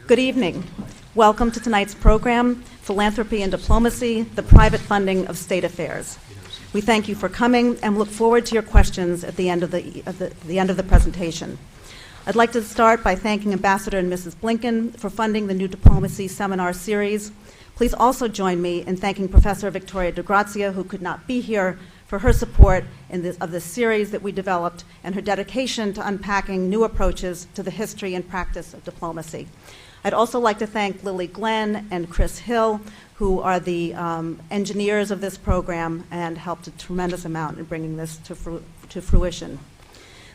Good evening. Welcome to tonight's program, Philanthropy and Diplomacy, the Private Funding of State Affairs. We thank you for coming and look forward to your questions at the end of the presentation. I'd like to start by thanking Ambassador and Mrs. Blinken for funding the new diplomacy seminar series. Please also join me in thanking Professor Victoria DeGrazia, who could not be here, for her support of this series that we developed and her dedication to unpacking new approaches to the history and practice of diplomacy. I'd also like to thank Lily Glenn and Chris Hill, who are the engineers of this program and helped a tremendous amount in bringing this to fruition.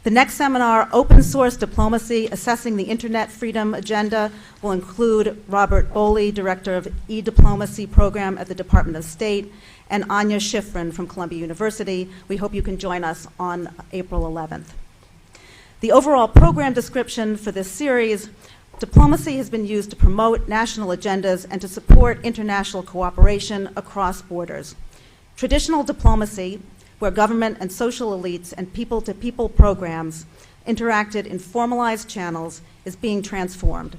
The next seminar, Open Source Diplomacy, Assessing the Internet Freedom Agenda, will include Robert Boley, Director of E-Diplomacy Program at the Department of State, and Anya Schifrin from Columbia University. We hope you can join us on April 11th. The overall program description for this series: diplomacy has been used to promote national agendas and to support international cooperation across borders. Traditional diplomacy, where government and social elites and people-to-people programs interacted in formalized channels, is being transformed.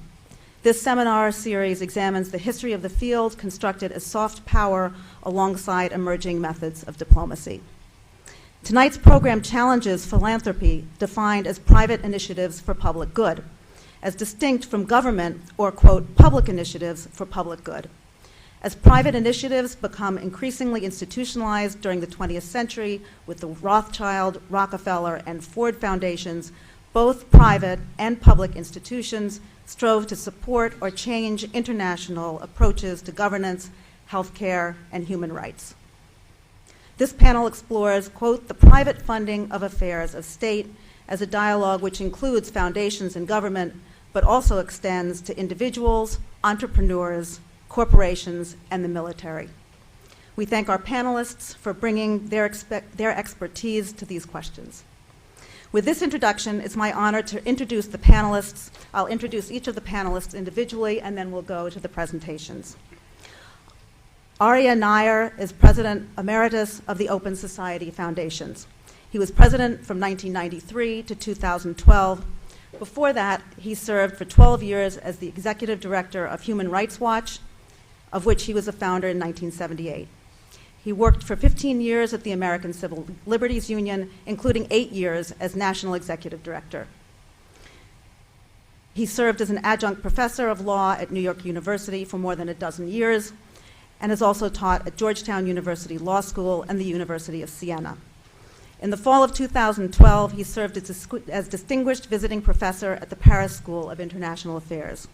This seminar series examines the history of the field constructed as soft power alongside emerging methods of diplomacy. Tonight's program challenges philanthropy, defined as private initiatives for public good, as distinct from government or, quote, public initiatives for public good. As private initiatives become increasingly institutionalized during the 20th century with the Rothschild, Rockefeller, and Ford foundations, both private and public institutions strove to support or change international approaches to governance, healthcare, and human rights. This panel explores, quote, the private funding of affairs of state as a dialogue which includes foundations and government, but also extends to individuals, entrepreneurs, corporations, and the military. We thank our panelists for bringing their expertise to these questions. With this introduction, it's my honor to introduce the panelists. I'll introduce each of the panelists individually, and then we'll go to the presentations. Aryeh Neier is President Emeritus of the Open Society Foundations. He was president from 1993 to 2012. Before that, he served for 12 years as the executive director of Human Rights Watch, of which he was a founder in 1978. He worked for 15 years at the American Civil Liberties Union, including 8 years as national executive director. He served as an adjunct professor of law at New York University for more than a dozen years, and has also taught at Georgetown University Law School and the University of Siena. In the fall of 2012, he served as distinguished visiting professor at the Paris School of International Affairs.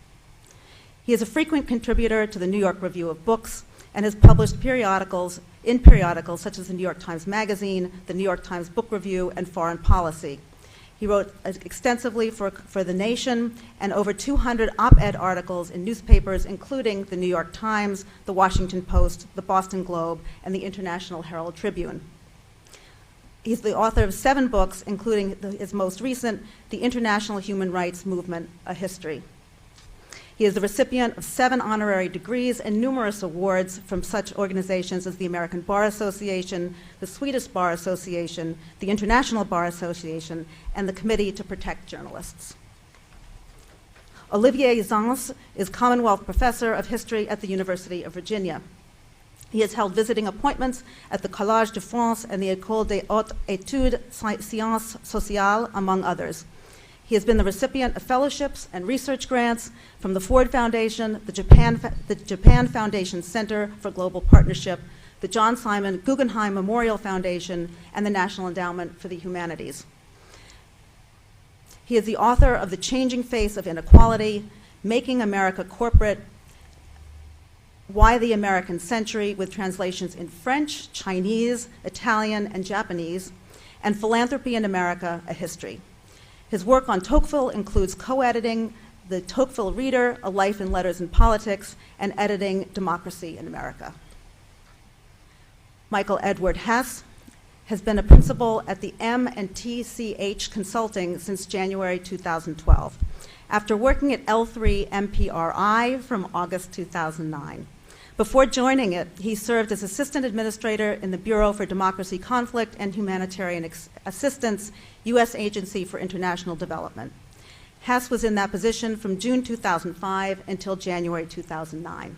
He is a frequent contributor to the New York Review of Books and has published periodicals such as the New York Times Magazine, the New York Times Book Review, and Foreign Policy. He wrote extensively for The Nation and over 200 op-ed articles in newspapers, including the New York Times, the Washington Post, the Boston Globe, and the International Herald Tribune. He's the author of 7 books, including his most recent, The International Human Rights Movement, A History. He is the recipient of 7 honorary degrees and numerous awards from such organizations as the American Bar Association, the Swedish Bar Association, the International Bar Association, and the Committee to Protect Journalists. Olivier Zunz is Commonwealth Professor of History at the University of Virginia. He has held visiting appointments at the Collège de France and the École des Hautes Études Sciences Sociales, among others. He has been the recipient of fellowships and research grants from the Ford Foundation, the Japan Foundation Center for Global Partnership, the John Simon Guggenheim Memorial Foundation, and the National Endowment for the Humanities. He is the author of The Changing Face of Inequality, Making America Corporate, Why the American Century, with translations in French, Chinese, Italian, and Japanese, and Philanthropy in America, A History. His work on Tocqueville includes co-editing the Tocqueville Reader, A Life in Letters and Politics, and editing Democracy in America. Michael Edward Hess has been a principal at the M&TCH Consulting since January 2012, after working at L3 MPRI from August 2009. Before joining it, he served as assistant administrator in the Bureau for Democracy, Conflict, and Humanitarian Assistance, U.S. Agency for International Development. Hess was in that position from June 2005 until January 2009.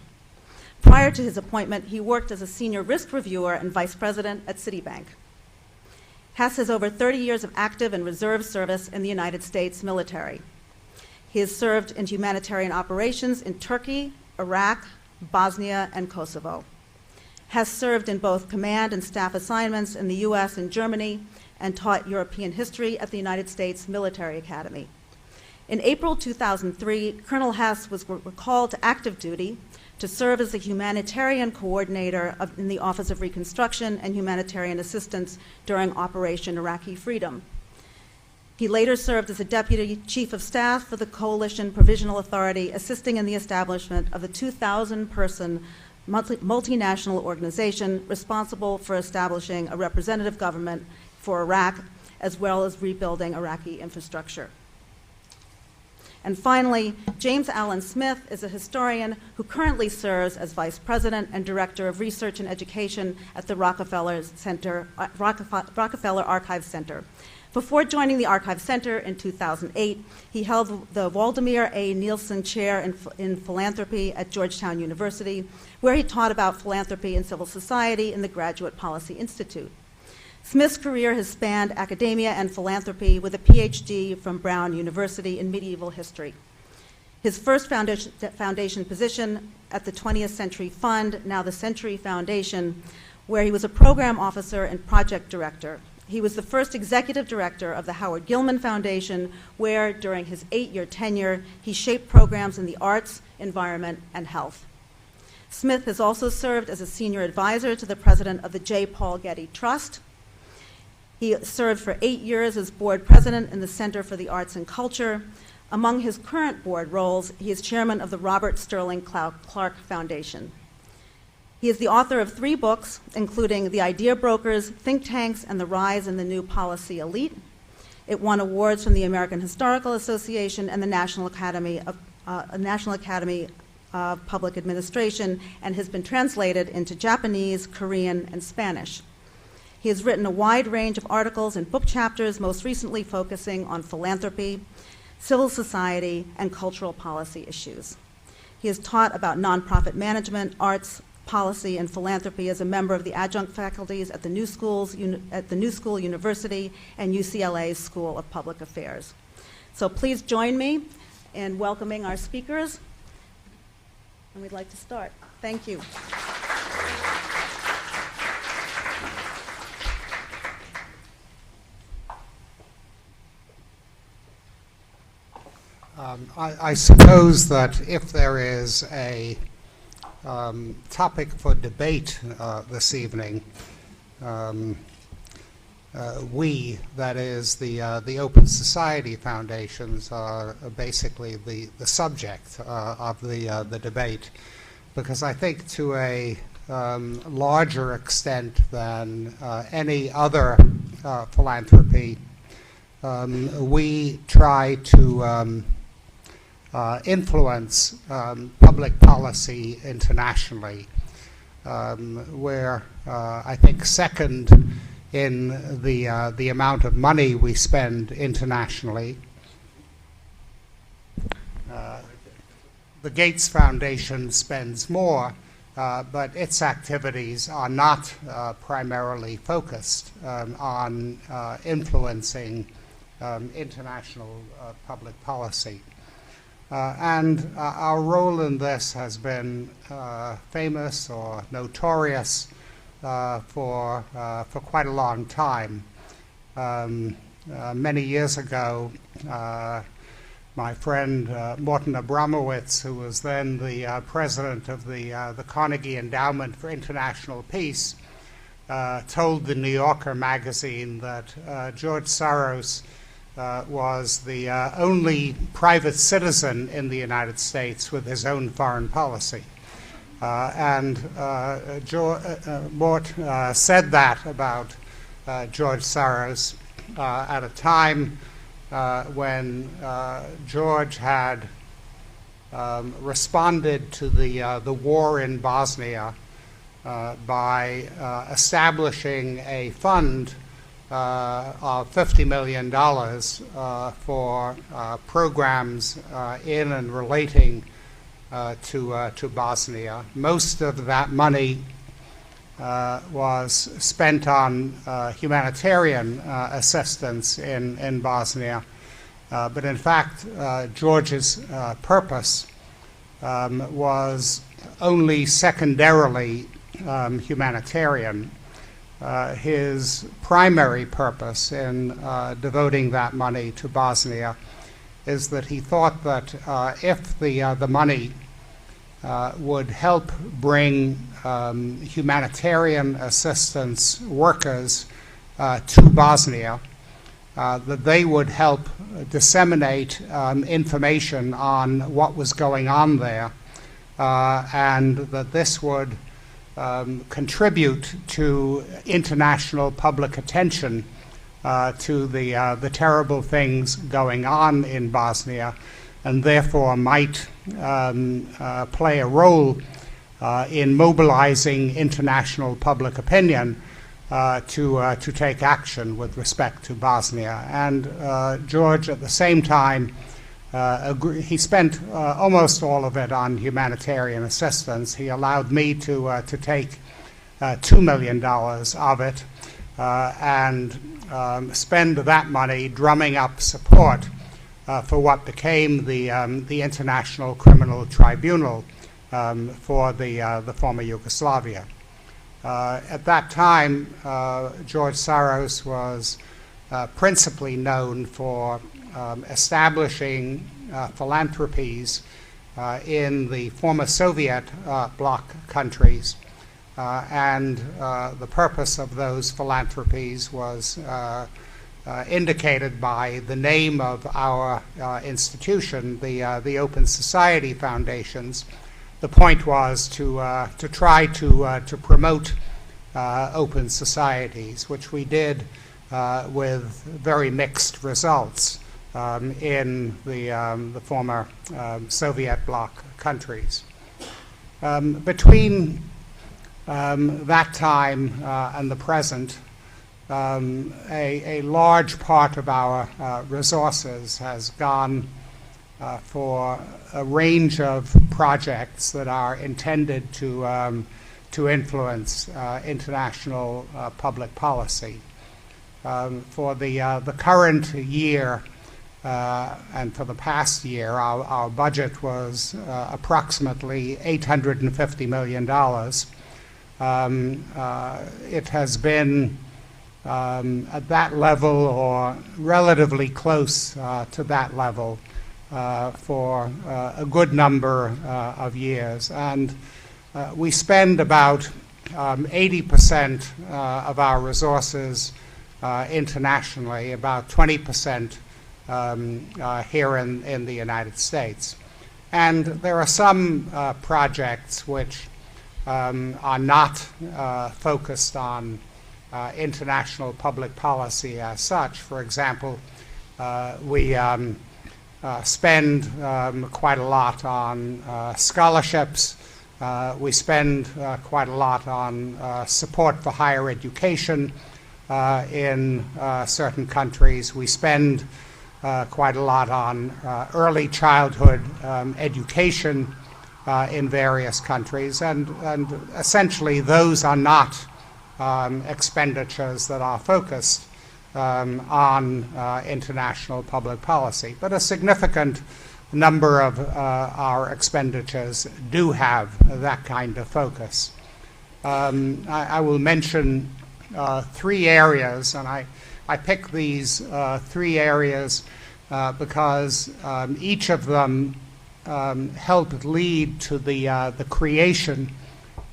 Prior to his appointment, he worked as a senior risk reviewer and vice president at Citibank. Hess has over 30 years of active and reserve service in the United States military. He has served in humanitarian operations in Turkey, Iraq, Bosnia, and Kosovo. Hess served in both command and staff assignments in the US and Germany and taught European history at the United States Military Academy. In April 2003, Colonel Hess was recalled to active duty to serve as the humanitarian coordinator in the Office of Reconstruction and Humanitarian Assistance during Operation Iraqi Freedom. He later served as a Deputy Chief of Staff for the Coalition Provisional Authority, assisting in the establishment of the 2,000-person multinational organization responsible for establishing a representative government for Iraq, as well as rebuilding Iraqi infrastructure. And finally, James Allen Smith is a historian who currently serves as Vice President and Director of Research and Education at the Rockefeller Archives Center. Before joining the Archive Center in 2008, he held the Waldemar A. Nielsen Chair in Philanthropy at Georgetown University, where he taught about philanthropy and civil society in the Graduate Policy Institute. Smith's career has spanned academia and philanthropy with a PhD from Brown University in medieval history. His first foundation position at the 20th Century Fund, now the Century Foundation, where he was a program officer and project director. He was the first executive director of the Howard Gilman Foundation, where during his 8-year tenure, he shaped programs in the arts, environment, and health. Smith has also served as a senior advisor to the president of the J. Paul Getty Trust. He served for 8 years as board president in the Center for the Arts and Culture. Among his current board roles, he is chairman of the Robert Sterling Clark Foundation. He is the author of 3 books, including The Idea Brokers, Think Tanks, and the Rise in the New Policy Elite. It won awards from the American Historical Association and the National Academy of Public Administration, and has been translated into Japanese, Korean, and Spanish. He has written a wide range of articles and book chapters, most recently focusing on philanthropy, civil society, and cultural policy issues. He has taught about nonprofit management, arts, policy, and philanthropy as a member of the adjunct faculties at the New School University and UCLA's School of Public Affairs. So please join me in welcoming our speakers. And we'd like to start. Thank you. I suppose that if there is a topic for debate this evening, we, that is the Open Society Foundations, are basically the subject of the debate, because I think to a larger extent than any other philanthropy, we try to influence public policy internationally. We're, I think, second in the amount of money we spend internationally. The Gates Foundation spends more, but its activities are not primarily focused on influencing international public policy. And our role in this has been famous or notorious for quite a long time. Many years ago, my friend Morton Abramowitz, who was then the president of the Carnegie Endowment for International Peace, told the New Yorker magazine that George Soros was the only private citizen in the United States with his own foreign policy. Mort said that about George Soros at a time when George had responded to the war in Bosnia by establishing a fund of $50 million for programs in and relating to Bosnia. Most of that money was spent on humanitarian assistance in Bosnia. But in fact, George's purpose was only secondarily humanitarian. His primary purpose in devoting that money to Bosnia is that he thought that if the money would help bring humanitarian assistance workers to Bosnia, that they would help disseminate information on what was going on there, and that this would contribute to international public attention to the terrible things going on in Bosnia, and therefore might play a role in mobilizing international public opinion to take action with respect to Bosnia. And George, at the same time, he spent almost all of it on humanitarian assistance. He allowed me to take $2 million of it and spend that money drumming up support for what became the International Criminal Tribunal for the former Yugoslavia. At that time, George Soros was principally known for establishing philanthropies in the former Soviet bloc countries. And the purpose of those philanthropies was indicated by the name of our institution, the Open Society Foundations. The point was to try to promote open societies, which we did with very mixed results in the former Soviet bloc countries. Between that time and the present, a large part of our resources has gone for a range of projects that are intended to influence international public policy. For the current year and for the past year, our budget was approximately $850 million. It has been at that level or relatively close to that level for a good number of years. And we spend about 80% of our resources internationally, about 20% here in the United States. And there are some projects which are not focused on international public policy as such. For example, we spend quite a lot on scholarships. We spend quite a lot on support for higher education in certain countries. We spend quite a lot on early childhood education in various countries, and essentially those are not expenditures that are focused on international public policy. But a significant number of our expenditures do have that kind of focus. I will mention three areas, and I pick these three areas because each of them helped lead to the creation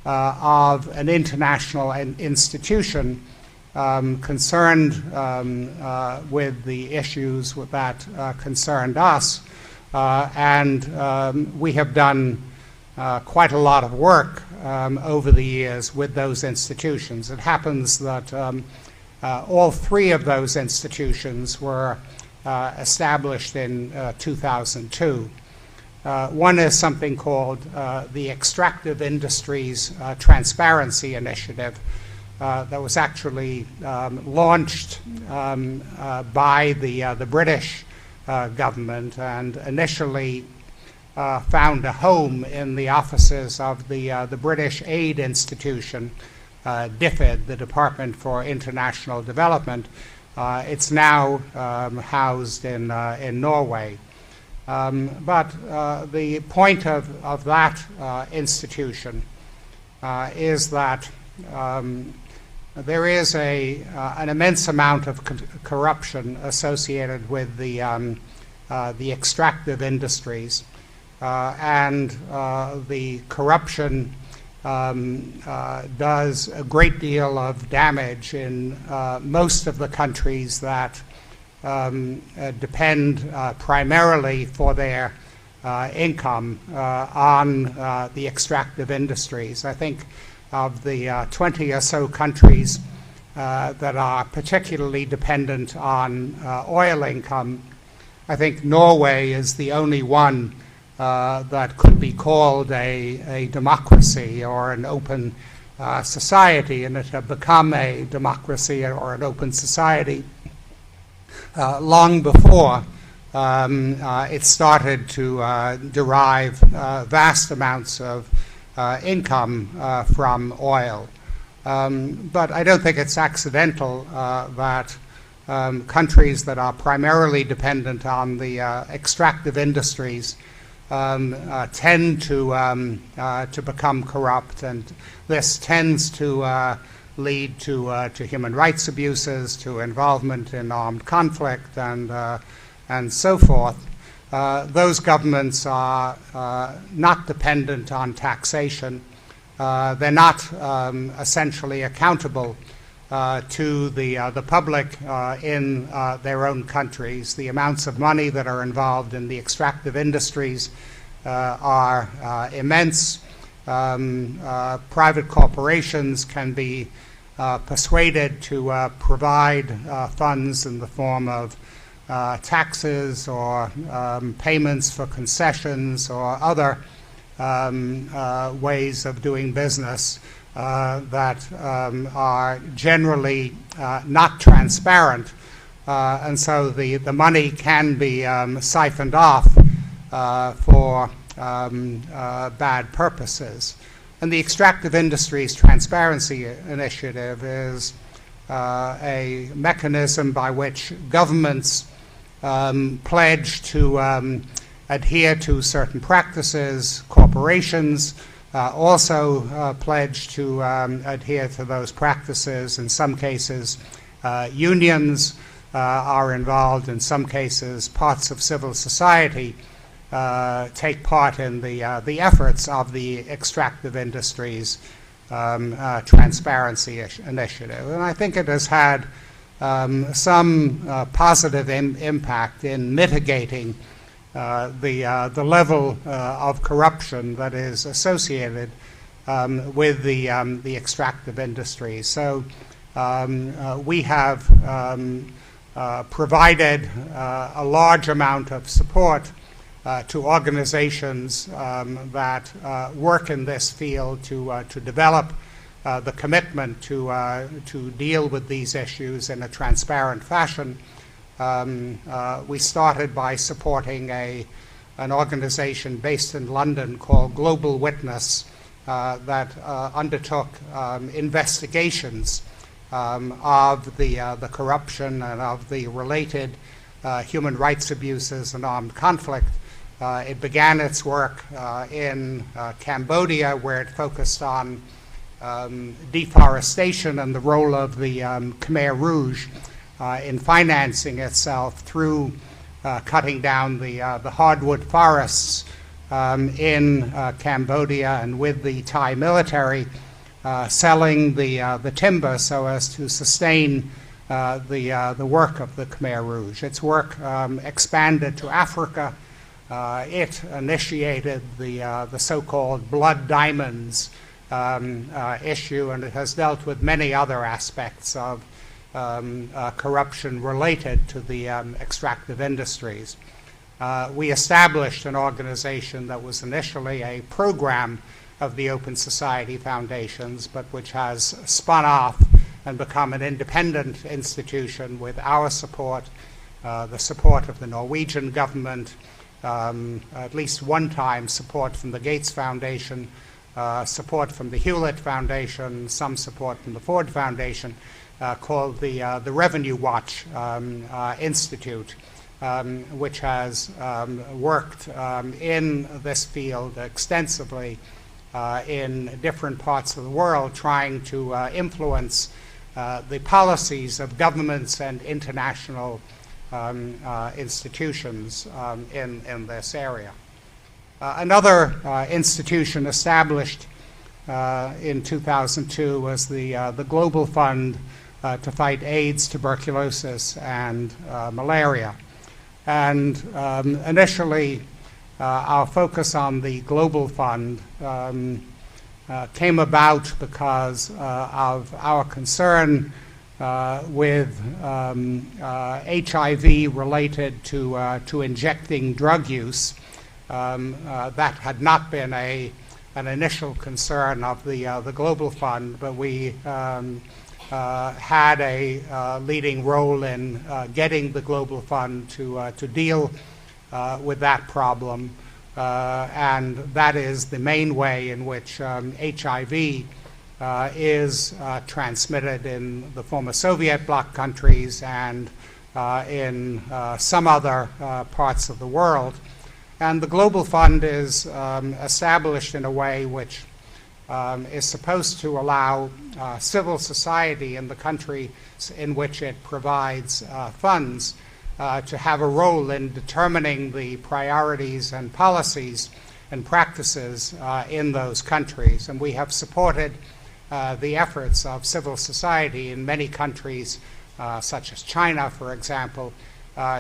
of an international institution concerned with the issues that concerned us. And we have done quite a lot of work over the years with those institutions. It happens that all three of those institutions were established in 2002. One is something called the Extractive Industries Transparency Initiative, that was actually launched by the British government, and initially found a home in the offices of the British aid institution, DFID, the Department for International Development. It's now housed in Norway. But the point of that institution is that there is an immense amount of corruption associated with the extractive industries, and the corruption does a great deal of damage in most of the countries that depend primarily for their income on the extractive industries. I think of the 20 or so countries that are particularly dependent on oil income, I think Norway is the only one that could be called a democracy or an open society, and it had become a democracy or an open society long before it started to derive vast amounts of income from oil. But I don't think it's accidental that countries that are primarily dependent on the extractive industries tend to become corrupt, and this tends to lead to human rights abuses, to involvement in armed conflict, and so forth. Those governments are not dependent on taxation. They're not essentially accountable to the public in their own countries. The amounts of money that are involved in the extractive industries are immense. Private corporations can be persuaded to provide funds in the form of taxes or payments for concessions or other ways of doing business that are generally not transparent, and so the money can be siphoned off for bad purposes. And the Extractive Industries Transparency Initiative is a mechanism by which governments pledge to adhere to certain practices. Corporations also pledge to adhere to those practices. In some cases, unions are involved. In some cases, parts of civil society take part in the efforts of the Extractive Industries Transparency Initiative. And I think it has had some positive impact in mitigating the level of corruption that is associated with the extractive industries. So we have provided a large amount of support to organizations that work in this field to develop the commitment to deal with these issues in a transparent fashion. We started by supporting an organization based in London called Global Witness that undertook investigations of the corruption and of the related human rights abuses and armed conflict. It began its work in Cambodia, where it focused on deforestation and the role of the Khmer Rouge in financing itself through cutting down the hardwood forests in Cambodia, and with the Thai military selling the timber so as to sustain the work of the Khmer Rouge. Its work expanded to Africa. It initiated the so-called blood diamonds issue, and it has dealt with many other aspects of corruption related to the extractive industries. We established an organization that was initially a program of the Open Society Foundations, but which has spun off and become an independent institution with our support, the support of the Norwegian government, at least one time support from the Gates Foundation, support from the Hewlett Foundation, some support from the Ford Foundation, called the Revenue Watch Institute, which has worked in this field extensively in different parts of the world, trying to influence the policies of governments and international institutions in this area. Another institution established in 2002 was the Global Fund to fight AIDS, tuberculosis, and malaria. And initially, our focus on the Global Fund came about because of our concern with HIV related to injecting drug use. That had not been an initial concern of the Global Fund, but we had a leading role in getting the Global Fund to deal with that problem, and that is the main way in which HIV is transmitted in the former Soviet bloc countries and in some other parts of the world. And the Global Fund is established in a way which is supposed to allow civil society in the countries in which it provides funds to have a role in determining the priorities and policies and practices in those countries. And we have supported the efforts of civil society in many countries, such as China, for example,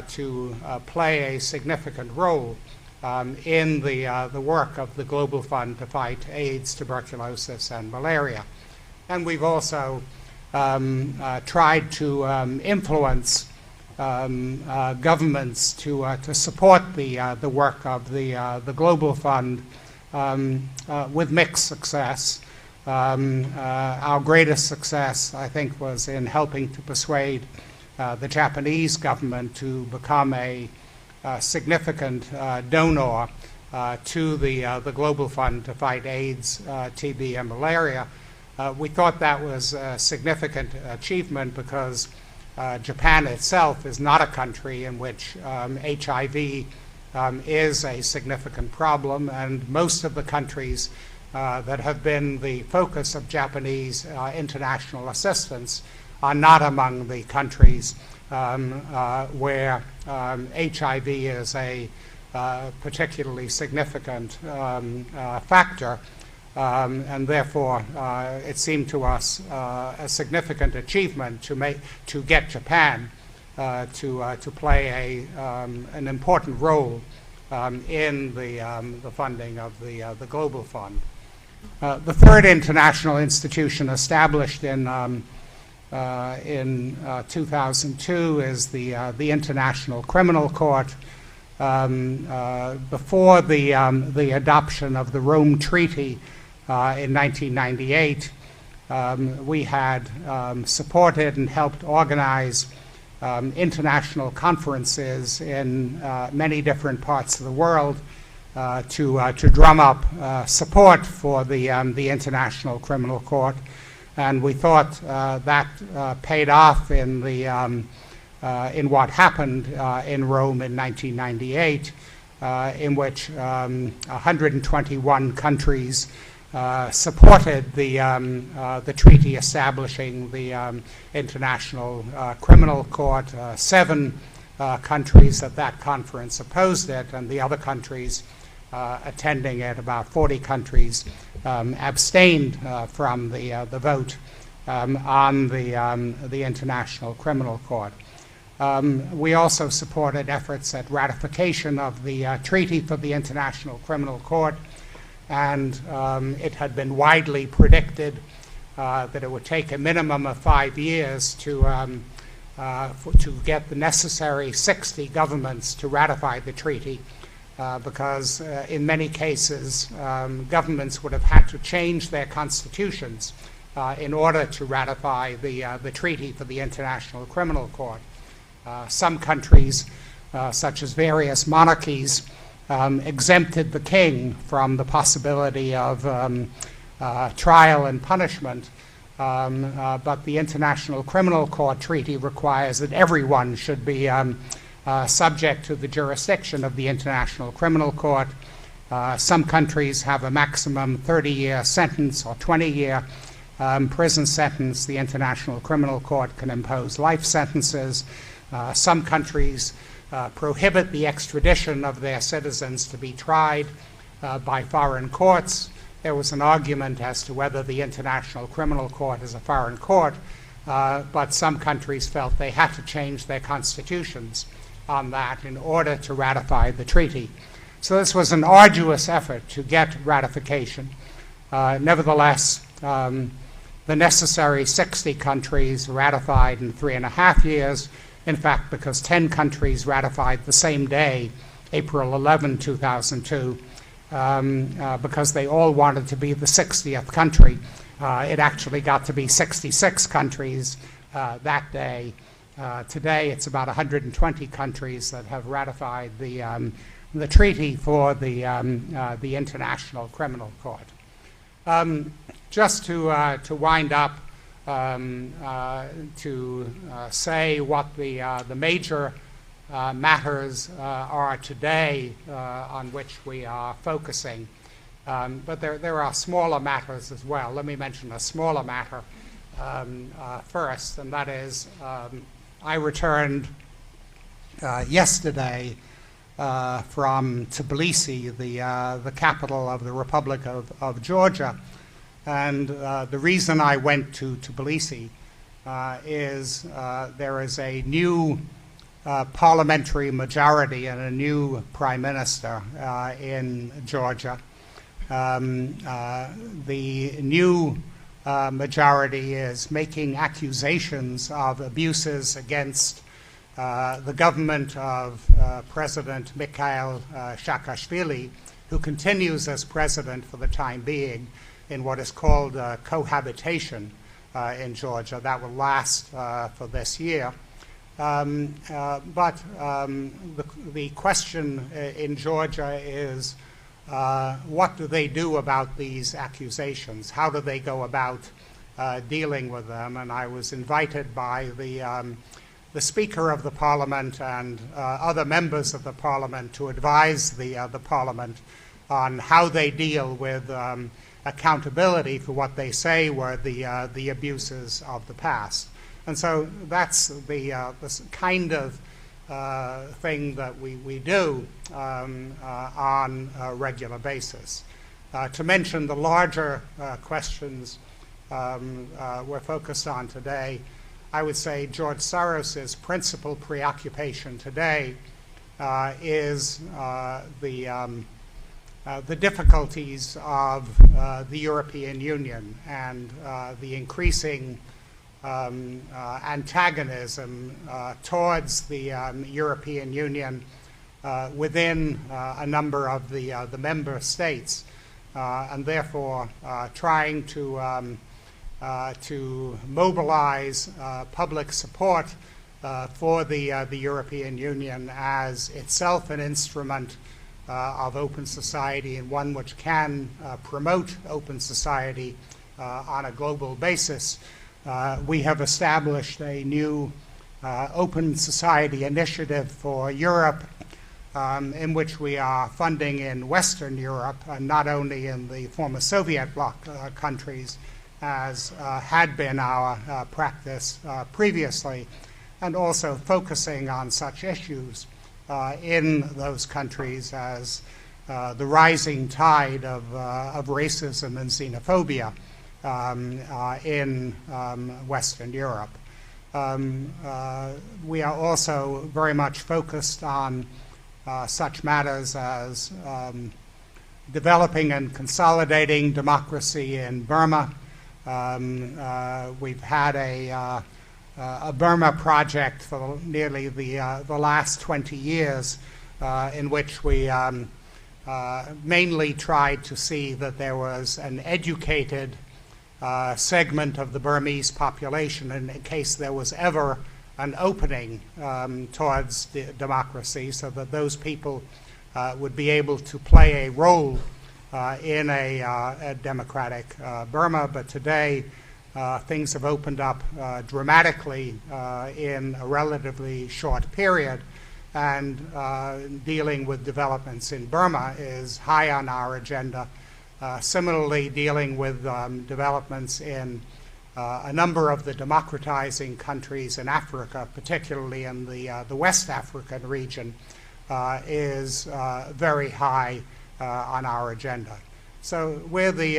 to play a significant role in the work of the Global Fund to fight AIDS, tuberculosis, and malaria. And we've also tried to influence governments to support the work of the Global Fund with mixed success. Our greatest success, I think, was in helping to persuade the Japanese government to become a significant donor to the Global Fund to fight AIDS, TB, and malaria. We thought that was a significant achievement because Japan itself is not a country in which HIV is a significant problem, and most of the countries that have been the focus of Japanese international assistance are not among the countries where HIV is a particularly significant factor, and therefore it seemed to us a significant achievement to get Japan to play an important role in the funding of the Global Fund. The third international institution established in 2002 is the International Criminal Court. Before the adoption of the Rome Treaty in 1998, we had supported and helped organize international conferences in many different parts of the world to drum up support for the International Criminal Court. And we thought that paid off in what happened in Rome in 1998, in which 121 countries supported the treaty establishing the International Criminal Court. 7 countries at that conference opposed it, and the other countries attending it, about 40 countries, abstained from the vote on the International Criminal Court. We also supported efforts at ratification of the treaty for the International Criminal Court, and it had been widely predicted that it would take a minimum of 5 years to get the necessary 60 governments to ratify the treaty. because in many cases governments would have had to change their constitutions in order to ratify the treaty for the International Criminal Court. Some countries, such as various monarchies, exempted the king from the possibility of trial and punishment, but the International Criminal Court Treaty requires that everyone should be subject to the jurisdiction of the International Criminal Court. Some countries have a maximum 30-year sentence or 20-year prison sentence. The International Criminal Court can impose life sentences. Some countries prohibit the extradition of their citizens to be tried by foreign courts. There was an argument as to whether the International Criminal Court is a foreign court, but some countries felt they had to change their constitutions on that in order to ratify the treaty. So this was an arduous effort to get ratification. Nevertheless, the necessary 60 countries ratified in 3.5 years. In fact, because 10 countries ratified the same day, April 11, 2002, because they all wanted to be the 60th country. It actually got to be 66 countries that day. Today, it's about 120 countries that have ratified the treaty for the International Criminal Court. Just to wind up, to say what the major matters are today on which we are focusing. But there are smaller matters as well. Let me mention a smaller matter first, and that is I returned yesterday from Tbilisi, the capital of the Republic of Georgia. And the reason I went to Tbilisi is there is a new parliamentary majority and a new prime minister in Georgia. The new majority is making accusations of abuses against the government of President Mikhail Saakashvili, who continues as president for the time being in what is called cohabitation in Georgia. That will last for this year. But the question in Georgia is, what do they do about these accusations? How do they go about dealing with them? And I was invited by the Speaker of the Parliament and other members of the Parliament to advise the Parliament on how they deal with accountability for what they say were the abuses of the past. And so that's the kind of thing that we do on a regular basis. To mention the larger questions we're focused on today, I would say George Soros's principal preoccupation today is the difficulties of the European Union and the increasing antagonism towards the European Union within a number of the member states, and therefore trying to mobilize public support for the European Union as itself an instrument of open society and one which can promote open society on a global basis. We have established a new open society initiative for Europe in which we are funding in Western Europe, not only in the former Soviet bloc countries, as had been our practice previously, and also focusing on such issues in those countries as the rising tide of racism and xenophobia in Western Europe. We are also very much focused on such matters as developing and consolidating democracy in Burma. We've had a Burma project for nearly the last 20 years in which we mainly tried to see that there was an educated segment of the Burmese population in case there was ever an opening towards democracy, so that those people would be able to play a role in a democratic Burma. But today, things have opened up dramatically in a relatively short period, and dealing with developments in Burma is high on our agenda. Similarly, dealing with developments in a number of the democratizing countries in Africa, particularly in the West African region, is very high on our agenda. So we're the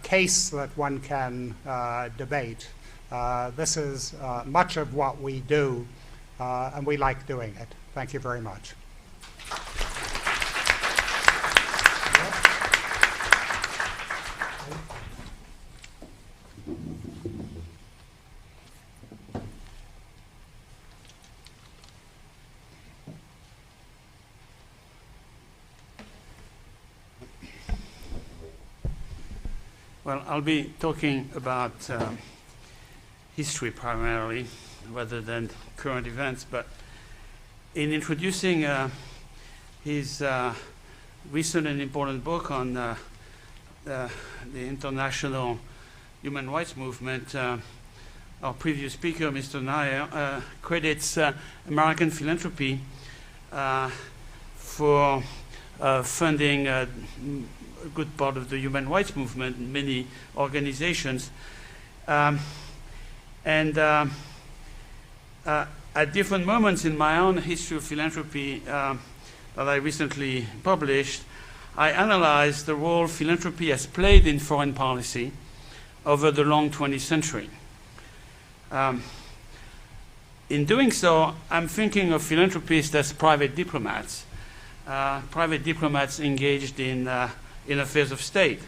case that one can debate. This is much of what we do, and we like doing it. Thank you very much. Well, I'll be talking about history primarily, rather than current events. But in introducing his recent and important book on the international human rights movement, our previous speaker, Mr. Neier, credits American Philanthropy for funding a good part of the human rights movement in many organizations. At different moments in my own history of philanthropy that I recently published, I analyzed the role philanthropy has played in foreign policy over the long 20th century. In doing so, I'm thinking of philanthropists as private diplomats engaged in affairs of state.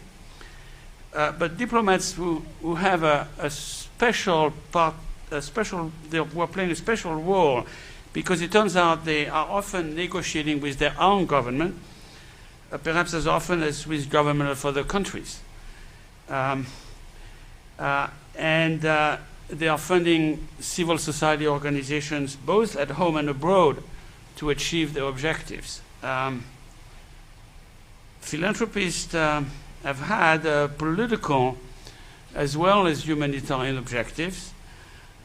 But diplomats who have a special part, they were playing a special role, because it turns out they are often negotiating with their own government, perhaps as often as with government of other countries. And they are funding civil society organizations both at home and abroad to achieve their objectives. Philanthropists have had political as well as humanitarian objectives,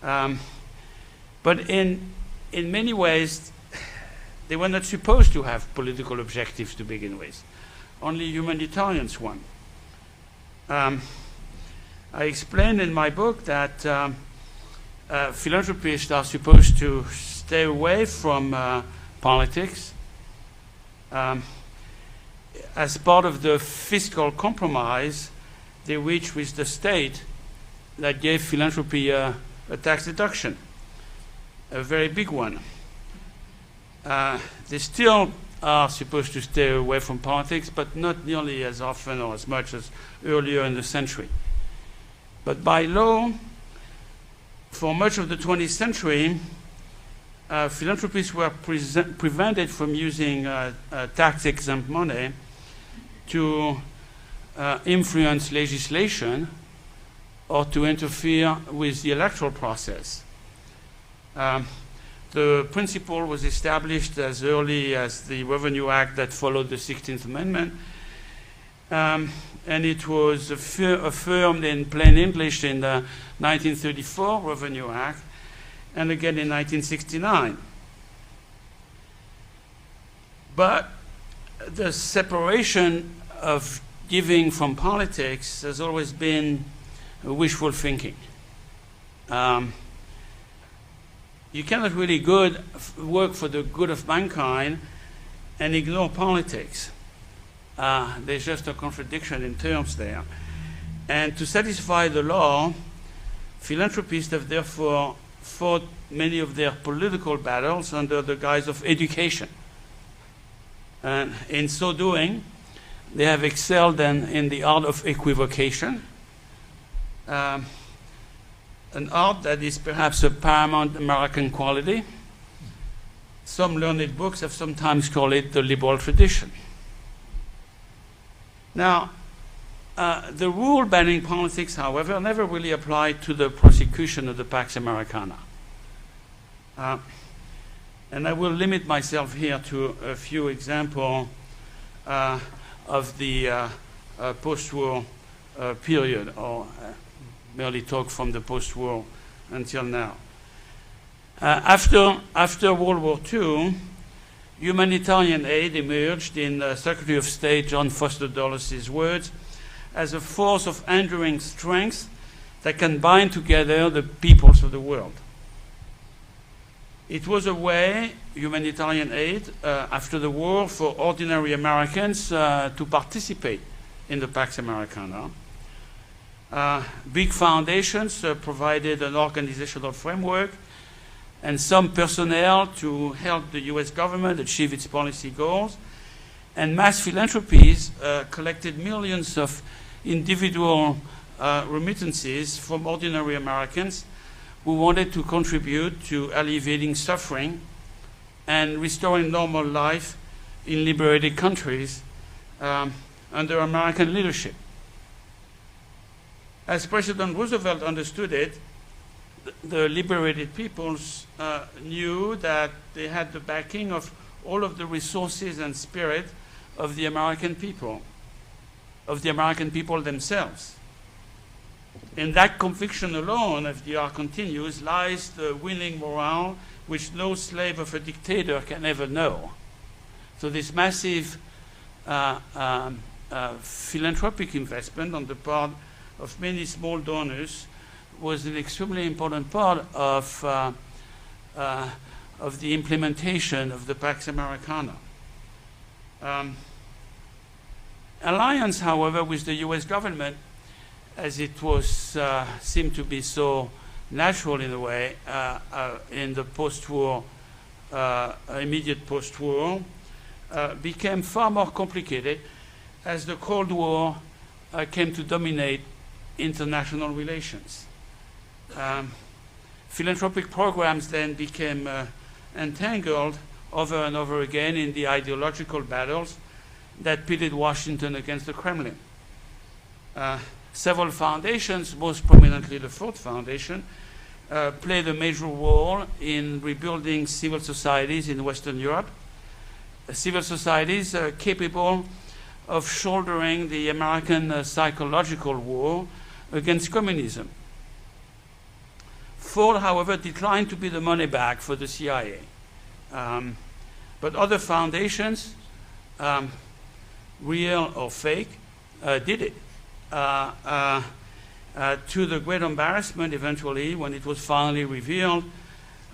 but in many ways they were not supposed to have political objectives to begin with. Only humanitarians one. I explained in my book that philanthropists are supposed to stay away from politics as part of the fiscal compromise they reached with the state that gave philanthropy a tax deduction, a very big one. They still are supposed to stay away from politics, but not nearly as often or as much as earlier in the century. But by law, for much of the 20th century, philanthropists were prevented from using tax-exempt money to influence legislation or to interfere with the electoral process. The principle was established as early as the Revenue Act that followed the 16th Amendment, and it was affirmed in plain English in the 1934 Revenue Act, and again in 1969. But the separation of giving from politics has always been wishful thinking. You cannot really work for the good of mankind and ignore politics. There's just a contradiction in terms there. And to satisfy the law, philanthropists have therefore fought many of their political battles under the guise of education. And in so doing, they have excelled in the art of equivocation, an art that is perhaps a paramount American quality, Some learned books have sometimes called it the liberal tradition. Now, the rule banning politics, however, never really applied to the prosecution of the Pax Americana. And I will limit myself here to a few examples of the post-war period, or merely talk from the post-war until now. After World War II, humanitarian aid emerged, in Secretary of State John Foster Dulles' words, as a force of enduring strength that can bind together the peoples of the world. It was a way, humanitarian aid, after the war, for ordinary Americans to participate in the Pax Americana. Big foundations provided an organizational framework and some personnel to help the US government achieve its policy goals. And mass philanthropies collected millions of individual remittances from ordinary Americans who wanted to contribute to alleviating suffering and restoring normal life in liberated countries under American leadership. As President Roosevelt understood it, the liberated peoples knew that they had the backing of all of the resources and spirit of the American people themselves. In that conviction alone, FDR continues, lies the winning morale which no slave of a dictator can ever know. So this massive philanthropic investment on the part of many small donors was an extremely important part of the implementation of the Pax Americana. Alliance, however, with the US government, as it was seemed to be so natural in a way in the post-war, immediate post-war, became far more complicated as the Cold War came to dominate international relations. Philanthropic programs then became entangled over and over again in the ideological battles that pitted Washington against the Kremlin. Several foundations, most prominently the Ford Foundation, played a major role in rebuilding civil societies in Western Europe. Civil societies capable of shouldering the American psychological war against communism. Ford, however, declined to be the money bag for the CIA. But other foundations, real or fake, did it. To the great embarrassment, eventually, when it was finally revealed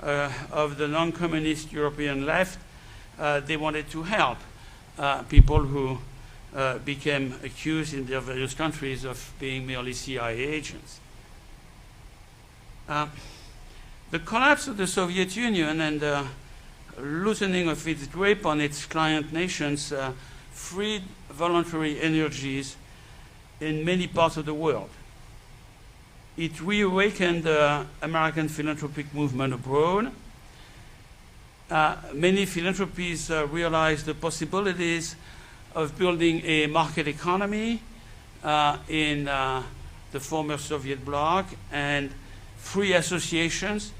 of the non-communist European left, they wanted to help people who became accused in their various countries of being merely CIA agents. The collapse of the Soviet Union and the loosening of its grip on its client nations freed voluntary energies in many parts of the world. It reawakened the American philanthropic movement abroad. Many philanthropies realized the possibilities of building a market economy in the former Soviet bloc and free associations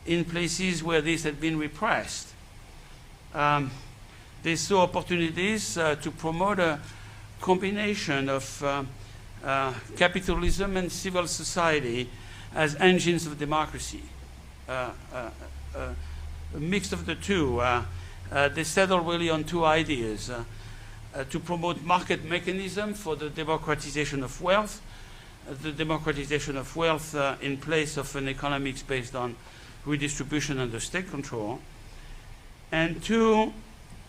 in places where this had been repressed. They saw opportunities to promote a combination of capitalism and civil society as engines of democracy. A mix of the two. They settled really on two ideas. To promote market mechanism for the democratization of wealth, in place of an economics based on redistribution under state control, and two,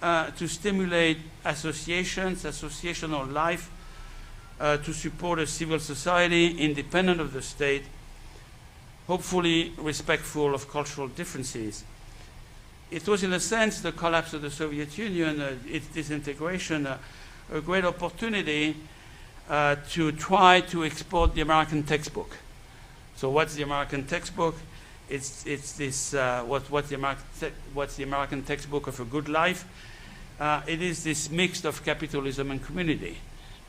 to stimulate associations, associational life, to support a civil society independent of the state, hopefully respectful of cultural differences. It was, in a sense, the collapse of the Soviet Union, its disintegration, a great opportunity to try to export the American textbook. So what's the American textbook? it's this what's the American textbook of a good life. It is this mix of capitalism and community.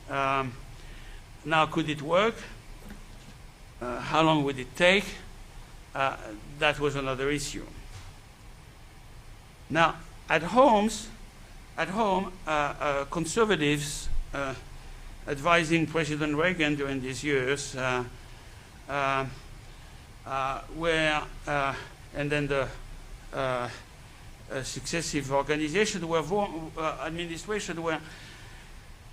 Now, could it work? How long would it take? That was another issue. Now, at home, conservatives advising President Reagan during these years were, and then the successive organizations administration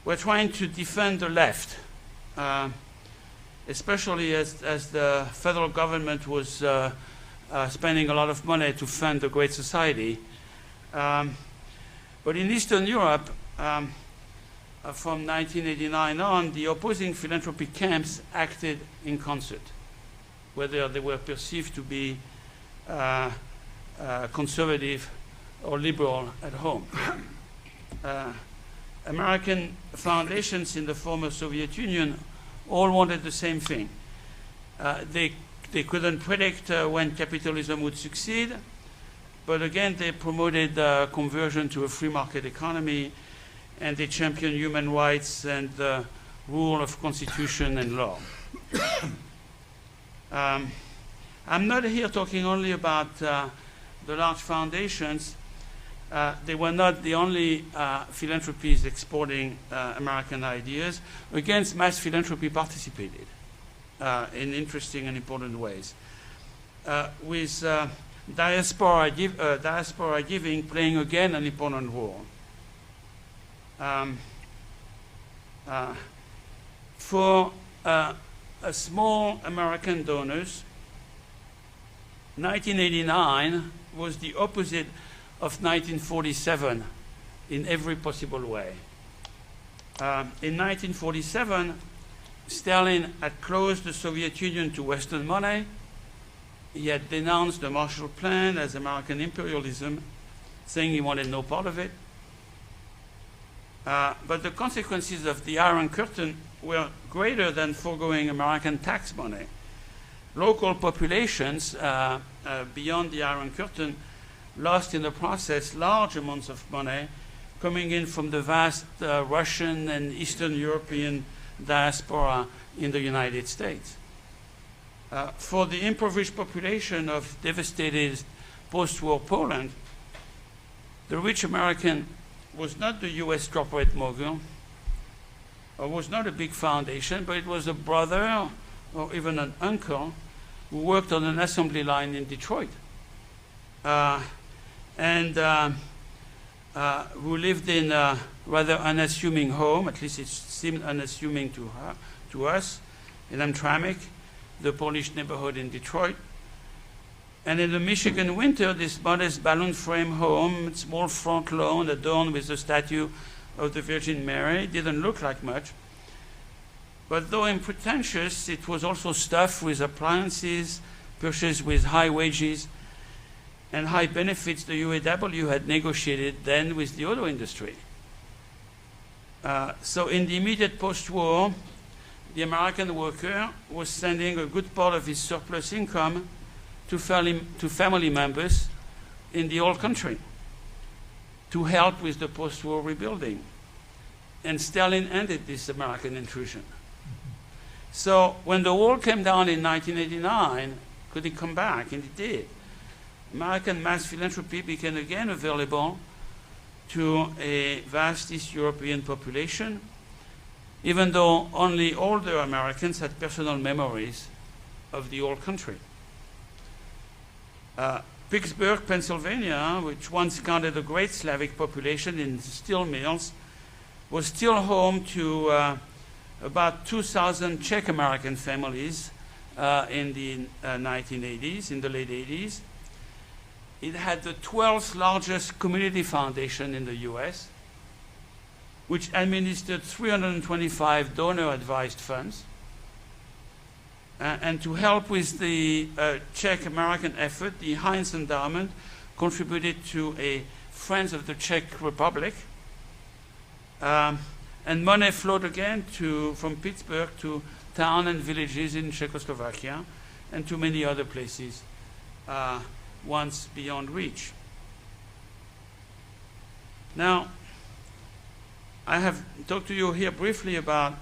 were trying to defend the left, especially as the federal government was spending a lot of money to fund the Great Society. But in Eastern Europe, from 1989 on, the opposing philanthropy camps acted in concert, whether they were perceived to be conservative or liberal at home. American foundations in the former Soviet Union all wanted the same thing. They couldn't predict when capitalism would succeed, but again, they promoted conversion to a free market economy, and they championed human rights and the rule of constitution and law. I'm not here talking only about the large foundations. They were not the only philanthropies exporting American ideas. Against mass philanthropy participated in interesting and important ways, with diaspora giving playing again an important role. For small American donors, 1989 was the opposite of 1947 in every possible way. In 1947, Stalin had closed the Soviet Union to Western money. He had denounced the Marshall Plan as American imperialism, saying he wanted no part of it. But the consequences of the Iron Curtain were greater than foregoing American tax money. Local populations beyond the Iron Curtain lost in the process large amounts of money coming in from the vast Russian and Eastern European diaspora in the United States. For the impoverished population of devastated post-war Poland, the rich American was not the US corporate mogul, or was not a big foundation, but it was a brother or even an uncle who worked on an assembly line in Detroit, and who lived in a rather unassuming home, at least it seemed unassuming to us, in Hamtramck, the Polish neighborhood in Detroit. And in the Michigan winter, this modest balloon frame home, small front lawn adorned with a statue of the Virgin Mary, didn't look like much. But though unpretentious, it was also stuffed with appliances, purchased with high wages and high benefits the UAW had negotiated then with the auto industry. So in the immediate post-war, the American worker was sending a good part of his surplus income to family members in the old country to help with the post-war rebuilding. And Stalin ended this American intrusion. So when the wall came down in 1989, could it come back? And it did. American mass philanthropy became again available to a vast East European population, even though only older Americans had personal memories of the old country. Pittsburgh, Pennsylvania, which once counted a great Slavic population in steel mills, was still home to about 2,000 Czech American families in the 1980s, in the late 80s. It had the 12th largest community foundation in the US, which administered 325 donor-advised funds. And to help with the Czech American effort, the Heinz Endowment contributed to a Friends of the Czech Republic. And money flowed again from Pittsburgh to towns and villages in Czechoslovakia and to many other places once beyond reach. Now, I have talked to you here briefly about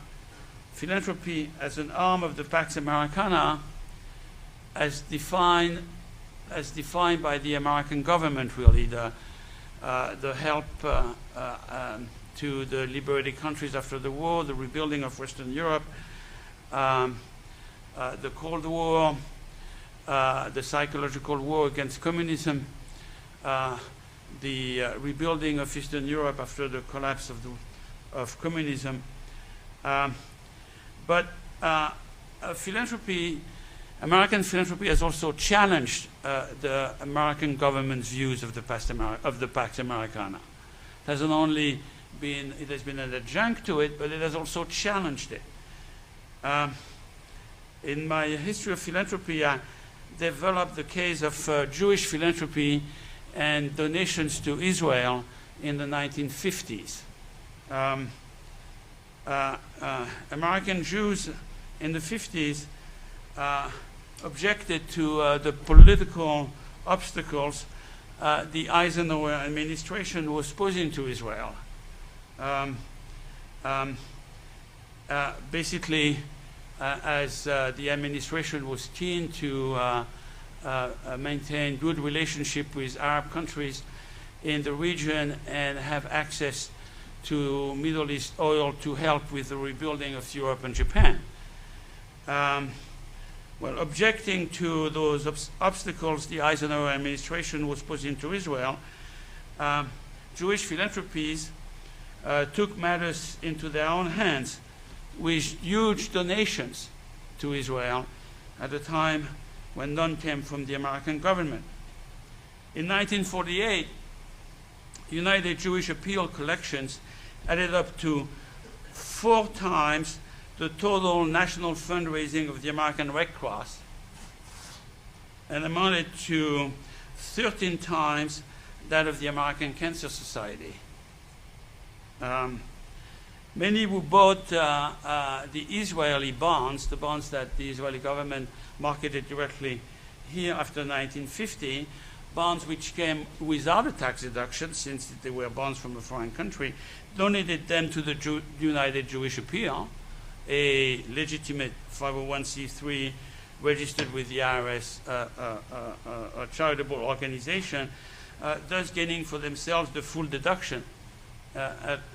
philanthropy as an arm of the Pax Americana as defined by the American government, really, the help to the liberated countries after the war, the rebuilding of Western Europe, the Cold War, the psychological war against communism, the rebuilding of Eastern Europe after the collapse of communism. But philanthropy, American philanthropy, has also challenged the American government's views of the Pax Americana. It hasn't only been, it has been an adjunct to it, but it has also challenged it. In my history of philanthropy, I developed the case of Jewish philanthropy and donations to Israel in the 1950s. American Jews in the 50s objected to the political obstacles the Eisenhower administration was posing to Israel. Basically, as the administration was keen to maintain good relationship with Arab countries in the region and have access to Middle East oil to help with the rebuilding of Europe and Japan. Well, objecting to those obstacles the Eisenhower administration was posing to Israel, Jewish philanthropies took matters into their own hands with huge donations to Israel at a time when none came from the American government. In 1948, United Jewish Appeal collections added up to 4 times the total national fundraising of the American Red Cross and amounted to 13 times that of the American Cancer Society. Many who bought the Israeli bonds, the bonds that the Israeli government marketed directly here after 1950, bonds which came without a tax deduction, since they were bonds from a foreign country, donated them to the United Jewish Appeal, a legitimate 501c3 registered with the IRS, a charitable organization, thus gaining for themselves the full deduction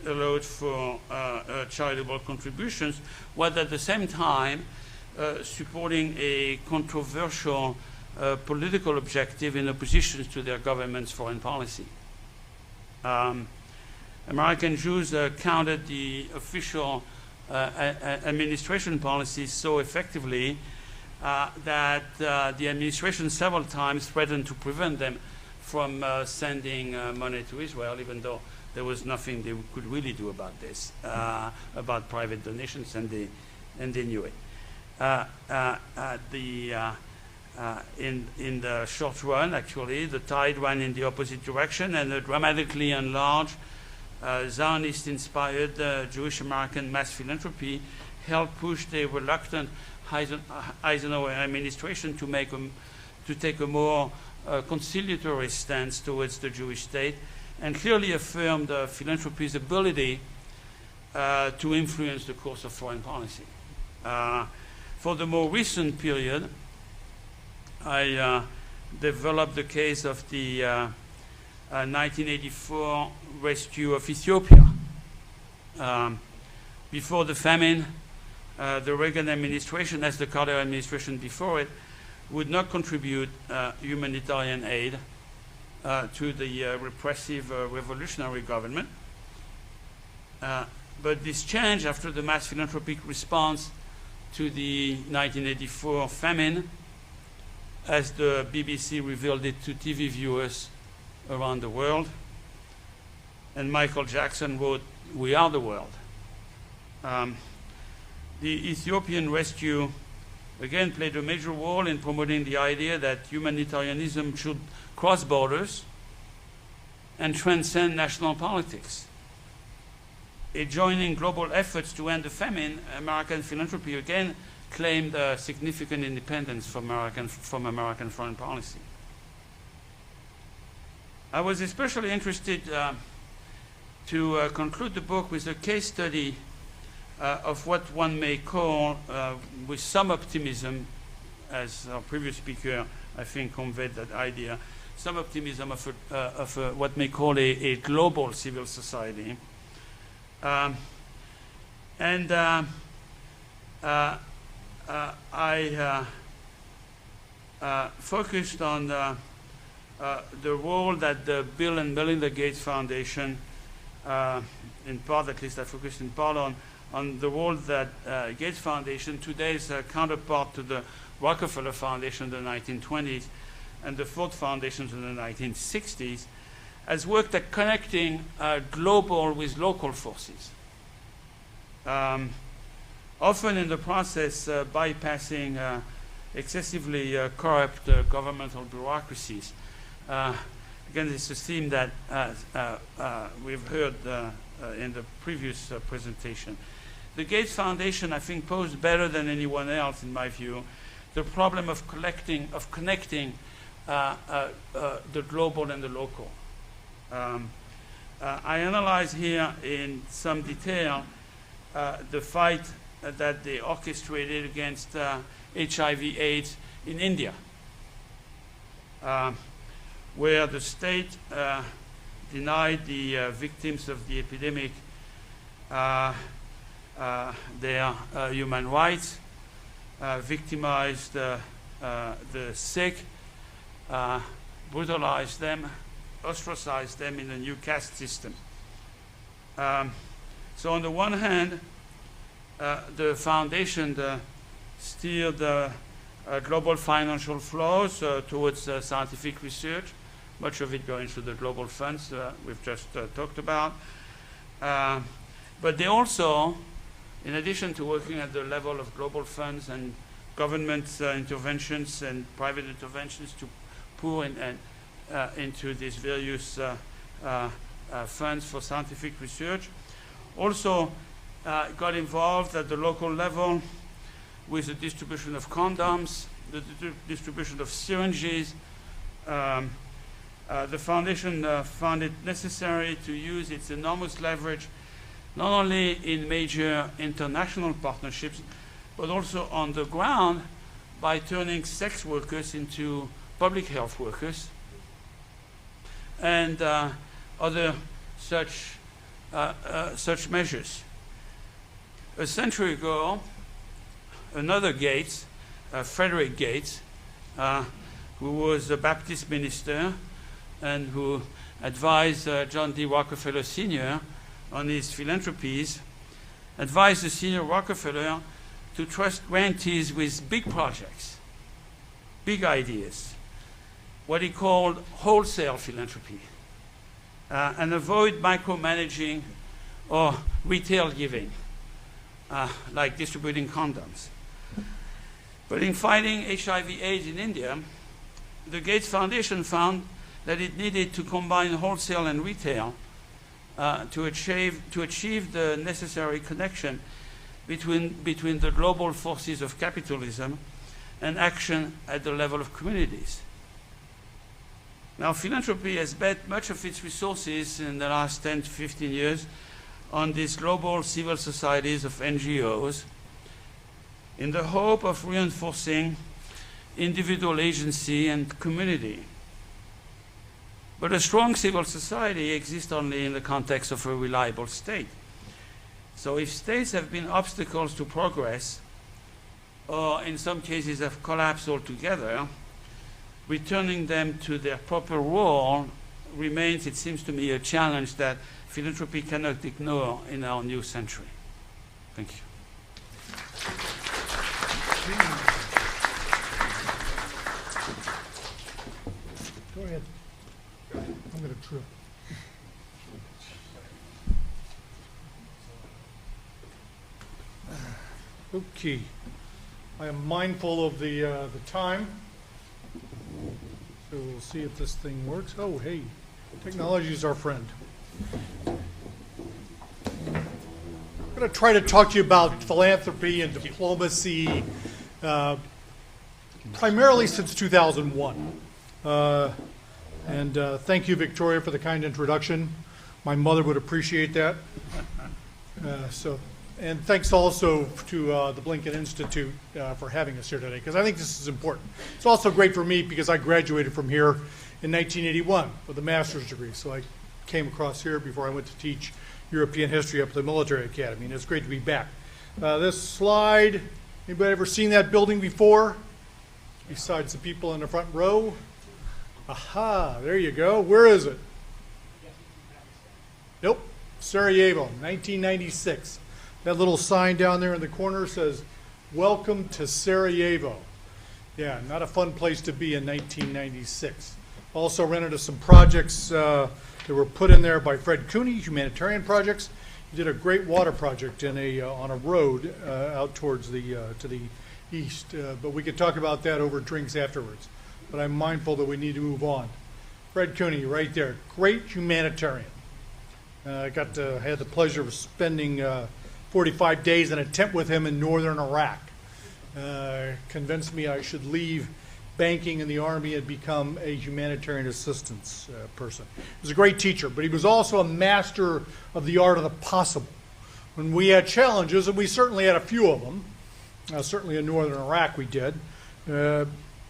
allowed for charitable contributions, while at the same time supporting a controversial political objective in opposition to their government's foreign policy. American Jews countered the official administration policies so effectively that the administration several times threatened to prevent them from sending money to Israel, even though there was nothing they could really do about this, about private donations, and they knew it. In the short run, actually, the tide ran in the opposite direction, and a dramatically enlarged Zionist-inspired Jewish American mass philanthropy helped push the reluctant Eisenhower administration to take a more conciliatory stance towards the Jewish state, and clearly affirmed philanthropy's ability to influence the course of foreign policy. For the more recent period, I developed the case of the 1984 rescue of Ethiopia. Before the famine, the Reagan administration, as the Carter administration before it, would not contribute humanitarian aid to the repressive revolutionary government. But this change after the mass philanthropic response to the 1984 famine, as the BBC revealed it to TV viewers around the world, and Michael Jackson wrote, "We are the world." The Ethiopian rescue again played a major role in promoting the idea that humanitarianism should cross borders and transcend national politics. In joining global efforts to end the famine, American philanthropy again claimed significant independence from American foreign policy. I was especially interested to conclude the book with a case study of what one may call, with some optimism, as our previous speaker, I think, conveyed that idea, some optimism of what may call a global civil society. I focused on the role that the Bill and Melinda Gates Foundation, in part at least I focused in part on the role that Gates Foundation, today's counterpart to the Rockefeller Foundation in the 1920s and the Ford Foundation in the 1960s, has worked at connecting global with local forces. Often in the process bypassing excessively corrupt governmental bureaucracies. Again, this is a theme that we've heard in the previous presentation. The Gates Foundation, I think, posed better than anyone else, in my view, the problem of connecting the global and the local. I analyze here in some detail the fight that they orchestrated against HIV/AIDS in India, where the state denied the victims of the epidemic their human rights, victimized the sick, brutalized them, ostracized them in a new caste system. So on the one hand, the foundation steered global financial flows towards scientific research, much of it going to the global funds we've just talked about. But they also, in addition to working at the level of global funds and government interventions and private interventions to pour into these various funds for scientific research, also got involved at the local level with the distribution of condoms, the distribution of syringes. The foundation found it necessary to use its enormous leverage not only in major international partnerships, but also on the ground by turning sex workers into public health workers and other such measures. A century ago, another Gates, Frederick Gates, who was a Baptist minister and who advised John D. Rockefeller Sr. on his philanthropies, advised the senior Rockefeller to trust grantees with big projects, big ideas, what he called wholesale philanthropy, and avoid micromanaging or retail giving, like distributing condoms. But in fighting HIV/AIDS in India, the Gates Foundation found that it needed to combine wholesale and retail to achieve the necessary connection between the global forces of capitalism and action at the level of communities. Now, philanthropy has bet much of its resources in the last 10 to 15 years on these global civil societies of NGOs in the hope of reinforcing individual agency and community. But a strong civil society exists only in the context of a reliable state. So if states have been obstacles to progress, or in some cases have collapsed altogether, returning them to their proper role remains, it seems to me, a challenge that philanthropy cannot ignore in our new century. Thank you. Go ahead. I'm going to trip. Okay. I am mindful of the time. So we'll see if this thing works. Oh, hey, technology is our friend. I'm going to try to talk to you about philanthropy and diplomacy, primarily since 2001. And thank you, Victoria, for the kind introduction. My mother would appreciate that. And thanks also to the Blinken Institute for having us here today, because I think this is important. It's also great for me because I graduated from here in 1981 with a master's degree. So I came across here before I went to teach European history up at the Military Academy, and it's great to be back. This slide, anybody ever seen that building before? Besides the people in the front row? Aha, there you go. Where is it? Nope, Sarajevo, 1996. That little sign down there in the corner says, "Welcome to Sarajevo." Yeah, not a fun place to be in 1996. Also ran into some projects that were put in there by Fred Cooney, humanitarian projects. He did a great water project in on a road out towards to the east. But we could talk about that over drinks afterwards. But I'm mindful that we need to move on. Fred Cooney, right there, great humanitarian. I had the pleasure of spending 45 days in a tent with him in northern Iraq. Convinced me I should leave banking in the Army and become a humanitarian assistance person. He was a great teacher, but he was also a master of the art of the possible. When we had challenges, and we certainly had a few of them, certainly in northern Iraq we did,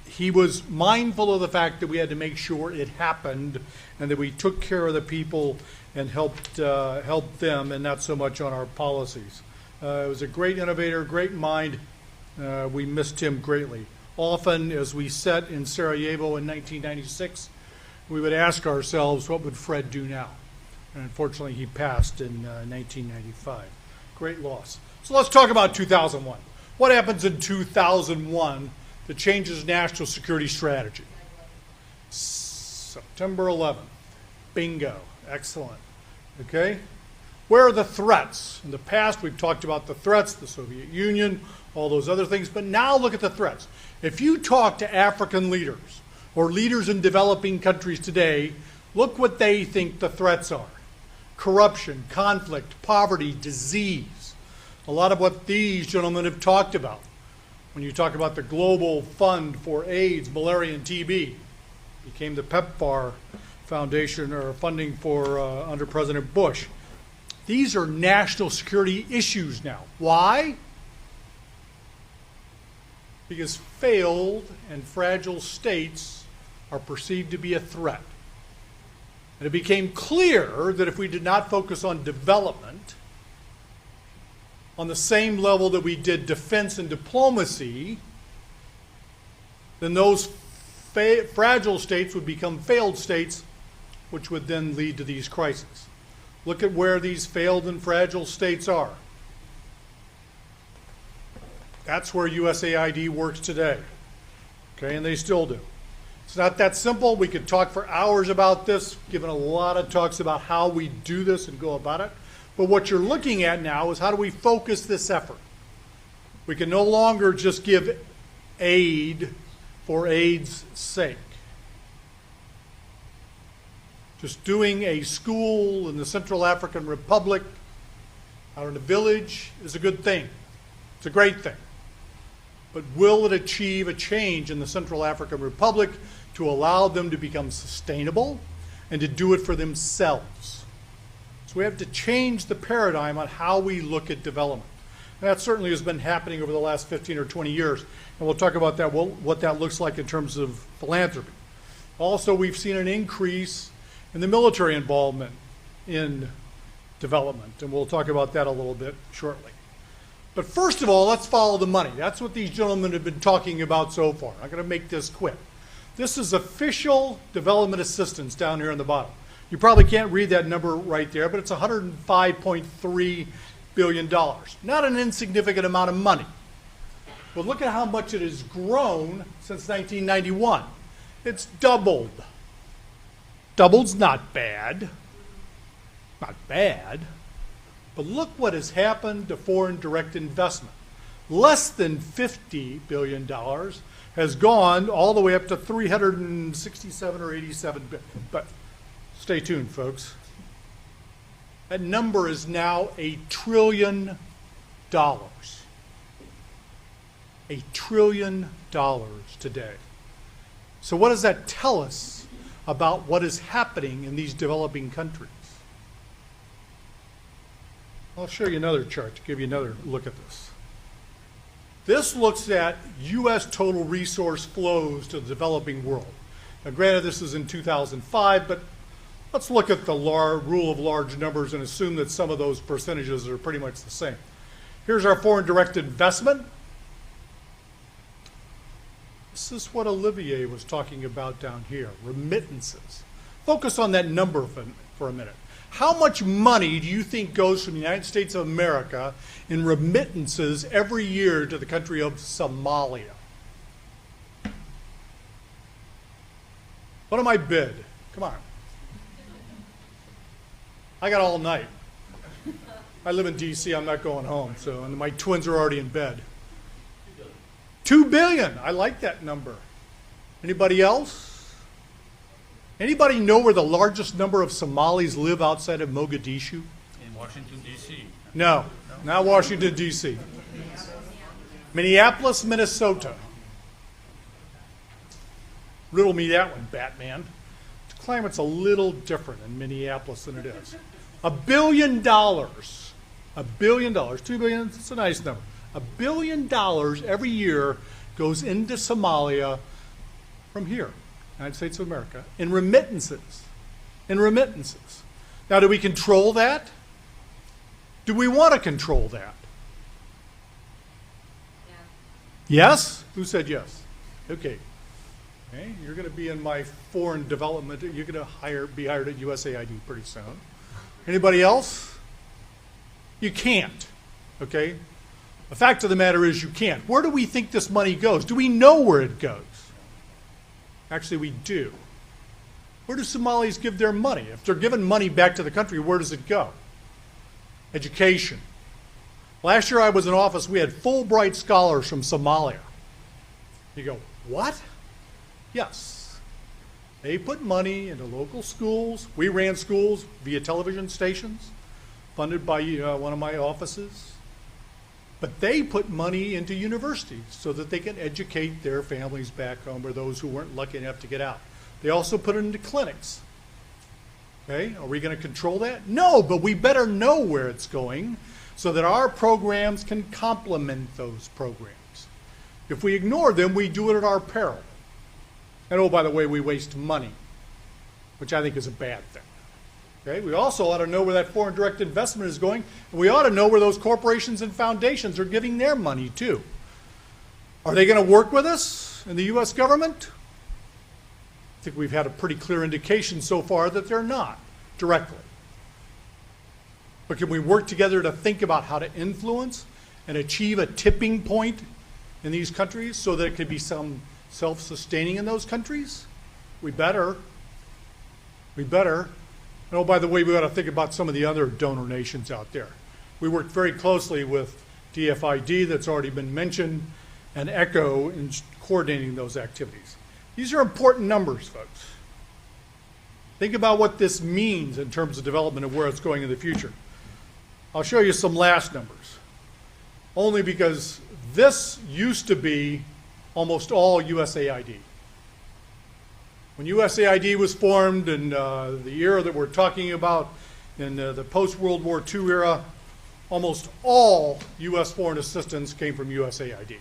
he was mindful of the fact that we had to make sure it happened and that we took care of the people and helped them, and not so much on our policies. He was a great innovator, great mind. We missed him greatly. Often, as we sat in Sarajevo in 1996, we would ask ourselves, what would Fred do now? And unfortunately, he passed in 1995. Great loss. So let's talk about 2001. What happens in 2001 that changes national security strategy? September 11th. Bingo. Excellent. Okay? Where are the threats? In the past, we've talked about the threats, the Soviet Union, all those other things, but now look at the threats. If you talk to African leaders or leaders in developing countries today, look what they think the threats are. Corruption, conflict, poverty, disease. A lot of what these gentlemen have talked about. When you talk about the Global Fund for AIDS, Malaria, and TB, became the PEPFAR Foundation or funding for under President Bush. These are national security issues now. Why? Because failed and fragile states are perceived to be a threat. And it became clear that if we did not focus on development on the same level that we did defense and diplomacy, then those fragile states would become failed states, which would then lead to these crises. Look at where these failed and fragile states are. That's where USAID works today, okay, and they still do. It's not that simple. We could talk for hours about this, given a lot of talks about how we do this and go about it. But what you're looking at now is how do we focus this effort? We can no longer just give aid for aid's sake. Just doing a school in the Central African Republic out in a village is a good thing. It's a great thing. But will it achieve a change in the Central African Republic to allow them to become sustainable and to do it for themselves? So we have to change the paradigm on how we look at development. And that certainly has been happening over the last 15 or 20 years. And we'll talk about that, what that looks like in terms of philanthropy. Also, we've seen an increase in the military involvement in development. And we'll talk about that a little bit shortly. But first of all, let's follow the money. That's what these gentlemen have been talking about so far. I'm going to make this quick. This is official development assistance down here on the bottom. You probably can't read that number right there, but it's $105.3 billion. Not an insignificant amount of money. But look at how much it has grown since 1991. It's doubled. Doubled's not bad. Not bad. But look what has happened to foreign direct investment. Less than $50 billion has gone all the way up to 367 or 87 billion. But stay tuned, folks. That number is now $1 trillion. $1 trillion today. So what does that tell us about what is happening in these developing countries. I'll show you another chart to give you another look at this. This looks at U.S. total resource flows to the developing world. Now, granted, this is in 2005, but let's look at the rule of large numbers and assume that some of those percentages are pretty much the same. Here's our foreign direct investment. This is what Olivier was talking about down here, remittances. Focus on that number for a minute. How much money do you think goes from the United States of America in remittances every year to the country of Somalia? What am I bid? Come on. I got all night. I live in D.C., I'm not going home, and my twins are already in bed. $2 billion, I like that number. Anybody else? Anybody know where the largest number of Somalis live outside of Mogadishu? In Washington, D.C. No, not Washington, D.C. Minneapolis, Minnesota. Riddle me that one, Batman. The climate's a little different in Minneapolis than it is. $1 billion. $1 billion. $2 billion, it's a nice number. $1 billion every year goes into Somalia from here, United States of America, in remittances. In remittances. Now, do we control that? Do we want to control that? Yeah. Yes? Who said yes? Okay. Okay, you're going to be in my foreign development. You're going to be hired at USAID pretty soon. Anybody else? You can't. Okay? The fact of the matter is you can't. Where do we think this money goes? Do we know where it goes? Actually, we do. Where do Somalis give their money? If they're giving money back to the country, where does it go? Education. Last year I was in office, we had Fulbright scholars from Somalia. You go, what? Yes. They put money into local schools. We ran schools via television stations, funded by one of my offices. But they put money into universities so that they can educate their families back home or those who weren't lucky enough to get out. They also put it into clinics. Okay, are we going to control that? No, but we better know where it's going so that our programs can complement those programs. If we ignore them, we do it at our peril. And oh, by the way, we waste money, which I think is a bad thing. Okay, we also ought to know where that foreign direct investment is going, and we ought to know where those corporations and foundations are giving their money to. Are they going to work with us in the U.S. government? I think we've had a pretty clear indication so far that they're not, directly. But can we work together to think about how to influence and achieve a tipping point in these countries so that it could be some self-sustaining in those countries? We better. We better. And oh, by the way, we ought to think about some of the other donor nations out there. We worked very closely with DFID, that's already been mentioned, and ECHO in coordinating those activities. These are important numbers, folks. Think about what this means in terms of development and where it's going in the future. I'll show you some last numbers, only because this used to be almost all USAID. When USAID was formed in the era that we're talking about, in the post-World War II era, almost all U.S. foreign assistance came from USAID.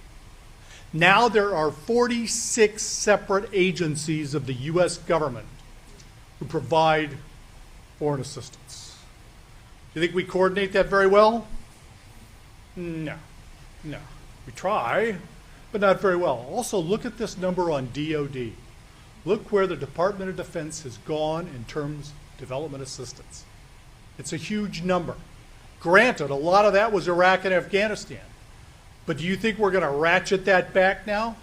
Now there are 46 separate agencies of the U.S. government who provide foreign assistance. Do you think we coordinate that very well? No. No. We try, but not very well. Also, look at this number on DOD. Look where the Department of Defense has gone in terms of development assistance. It's a huge number. Granted, a lot of that was Iraq and Afghanistan. But do you think we're going to ratchet that back now?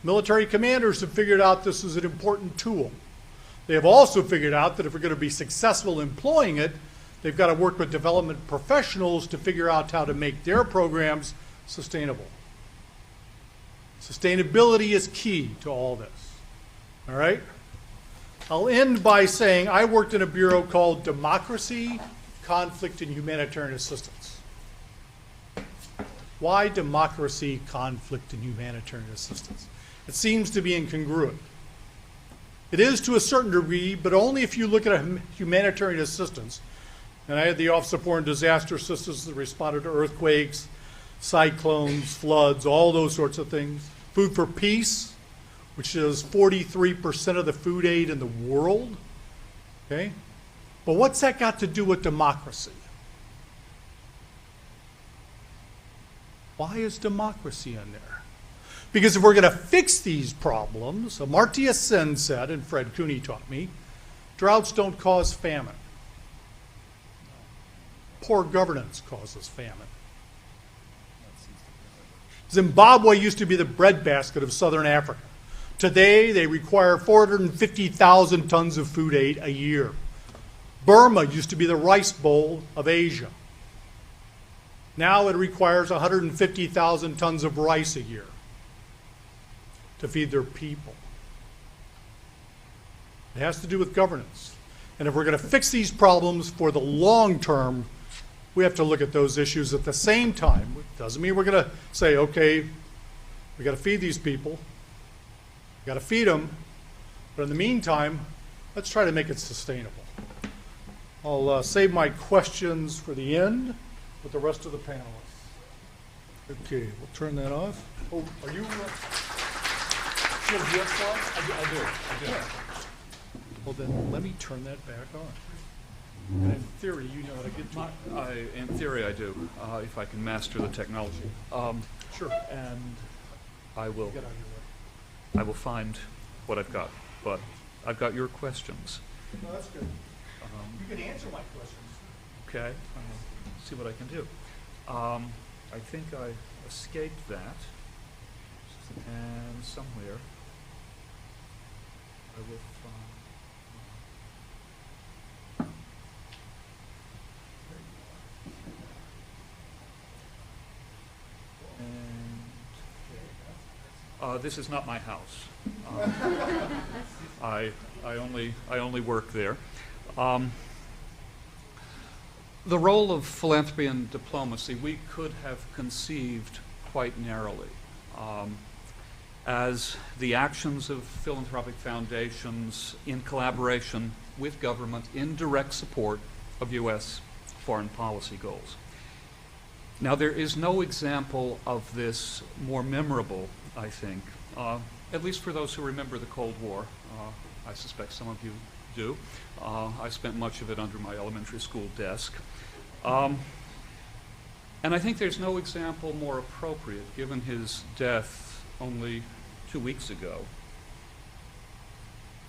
Military commanders have figured out this is an important tool. They have also figured out that if we're going to be successful employing it, they've got to work with development professionals to figure out how to make their programs sustainable. Sustainability is key to all this. All right? I'll end by saying I worked in a bureau called Democracy, Conflict, and Humanitarian Assistance. Why democracy, conflict, and humanitarian assistance? It seems to be incongruent. It is to a certain degree, but only if you look at humanitarian assistance. And I had the Office of Foreign Disaster Assistance that responded to earthquakes, cyclones, floods, all those sorts of things. Food for Peace, which is 43% of the food aid in the world. Okay? But what's that got to do with democracy? Why is democracy in there? Because if we're going to fix these problems, Amartya Sen said, and Fred Cooney taught me, droughts don't cause famine. Poor governance causes famine. Zimbabwe used to be the breadbasket of southern Africa. Today, they require 450,000 tons of food aid a year. Burma used to be the rice bowl of Asia. Now it requires 150,000 tons of rice a year to feed their people. It has to do with governance. And if we're going to fix these problems for the long term, we have to look at those issues at the same time. It doesn't mean we're going to say, okay, we got to feed these people. We got to feed them. But in the meantime, let's try to make it sustainable. I'll save my questions for the end with the rest of the panelists. Okay, we'll turn that off. Oh, are you? Do you have slides? I do. Well, then let me turn that back on. And in theory, you know how to get to it. In theory, I do, if I can master the technology. Sure. And I will, Get out of your way. find what I've got. But I've got your questions. No, that's good. You can answer my questions. Okay. See what I can do. I think I escaped that. And somewhere I will find. And this is not my house. I only work there. The role of philanthropy and diplomacy we could have conceived quite narrowly as the actions of philanthropic foundations in collaboration with government in direct support of U.S. foreign policy goals. Now, there is no example of this more memorable, I think, at least for those who remember the Cold War. I suspect some of you do. I spent much of it under my elementary school desk. And I think there's no example more appropriate, given his death only 2 weeks ago,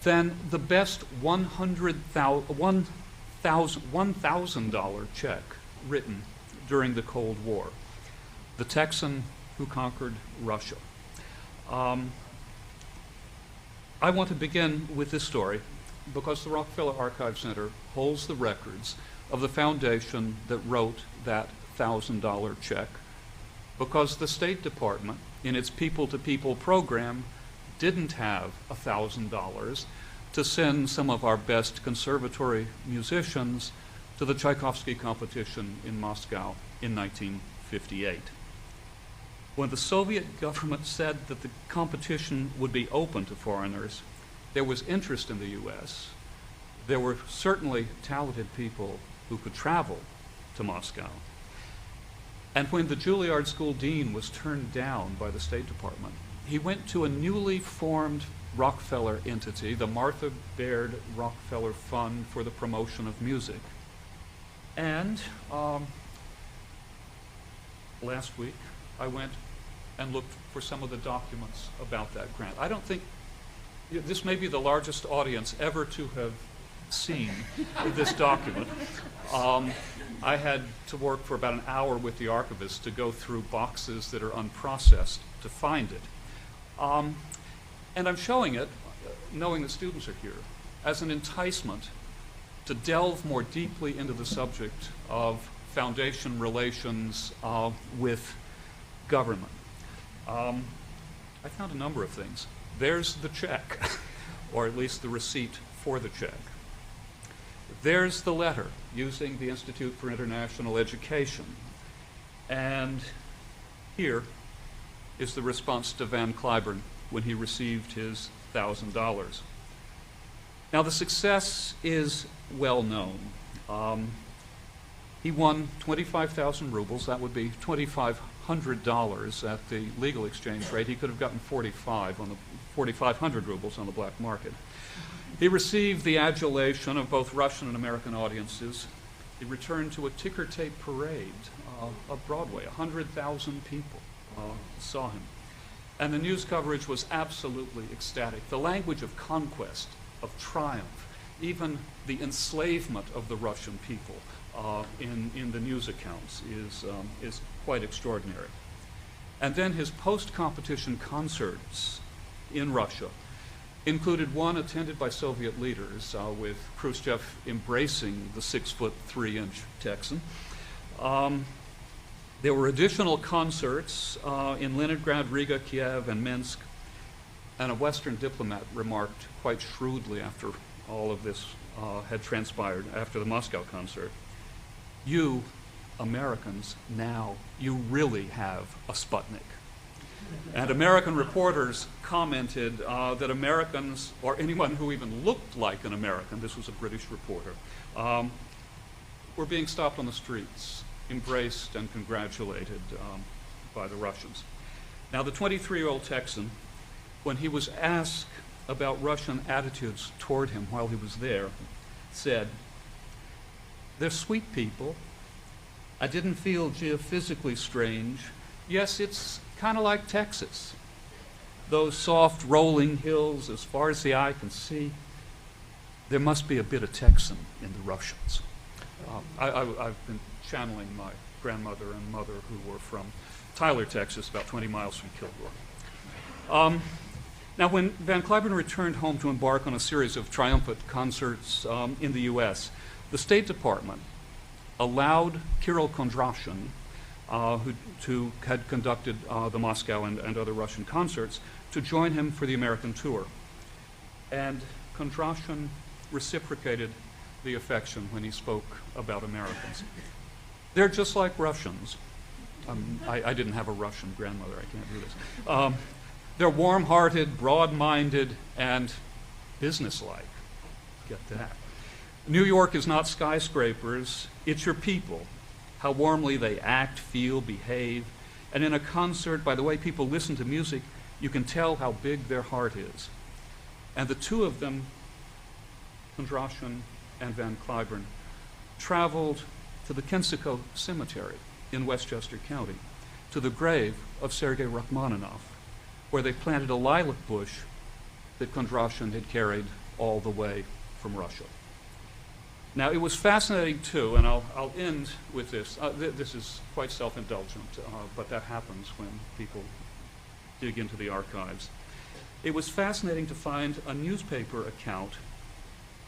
than the best $1,000 check written during the Cold War, the Texan who conquered Russia. I want to begin with this story because the Rockefeller Archive Center holds the records of the foundation that wrote that $1,000 check, because the State Department, in its people-to-people program, didn't have $1,000 to send some of our best conservatory musicians to the Tchaikovsky competition in Moscow in 1958. When the Soviet government said that the competition would be open to foreigners, there was interest in the U.S. There were certainly talented people who could travel to Moscow. And when the Juilliard School dean was turned down by the State Department, he went to a newly formed Rockefeller entity, the Martha Baird Rockefeller Fund for the Promotion of Music. And last week, I went and looked for some of the documents about that grant. I don't think, this may be the largest audience ever to have seen this document. I had to work for about an hour with the archivist to go through boxes that are unprocessed to find it. And I'm showing it, knowing the students are here, as an enticement to delve more deeply into the subject of foundation relations with government. I found a number of things. There's the check, or at least the receipt for the check. There's the letter using the Institute for International Education. And here is the response to Van Cliburn when he received his $1,000. Now, the success is well known. He won 25,000 rubles. That would be $2,500 at the legal exchange rate. He could have gotten 4,500 rubles on the black market. He received the adulation of both Russian and American audiences. He returned to a ticker tape parade of Broadway. 100,000 people saw him. And the news coverage was absolutely ecstatic. The language of conquest, of triumph, even the enslavement of the Russian people in the news accounts is quite extraordinary. And then his post-competition concerts in Russia included one attended by Soviet leaders, with Khrushchev embracing the 6'3" Texan. There were additional concerts in Leningrad, Riga, Kiev, and Minsk, and a Western diplomat remarked quite shrewdly after all of this had transpired, after the Moscow concert, "You Americans, now, you really have a Sputnik." And American reporters commented that Americans, or anyone who even looked like an American, this was a British reporter, were being stopped on the streets, embraced and congratulated by the Russians. Now, the 23-year-old Texan, when he was asked about Russian attitudes toward him while he was there, said, "They're sweet people. I didn't feel geophysically strange. Yes, it's kind of like Texas. Those soft rolling hills as far as the eye can see. There must be a bit of Texan in the Russians." I've been channeling my grandmother and mother, who were from Tyler, Texas, about 20 miles from Kilgore. Now, when Van Cliburn returned home to embark on a series of triumphant concerts in the U.S., the State Department allowed Kirill Kondrashin, who had conducted the Moscow and other Russian concerts, to join him for the American tour. And Kondrashin reciprocated the affection when he spoke about Americans. They're just like Russians. I didn't have a Russian grandmother, I can't do this. They're warm-hearted, broad-minded, and businesslike. Get that. New York is not skyscrapers, it's your people, how warmly they act, feel, behave. And in a concert, by the way people listen to music, you can tell how big their heart is. And the two of them, Kondrashin and Van Cliburn, traveled to the Kensico Cemetery in Westchester County, to the grave of Sergei Rachmaninoff, where they planted a lilac bush that Kondrashin had carried all the way from Russia. Now, it was fascinating, too, and I'll end with this. This is quite self-indulgent, but that happens when people dig into the archives. It was fascinating to find a newspaper account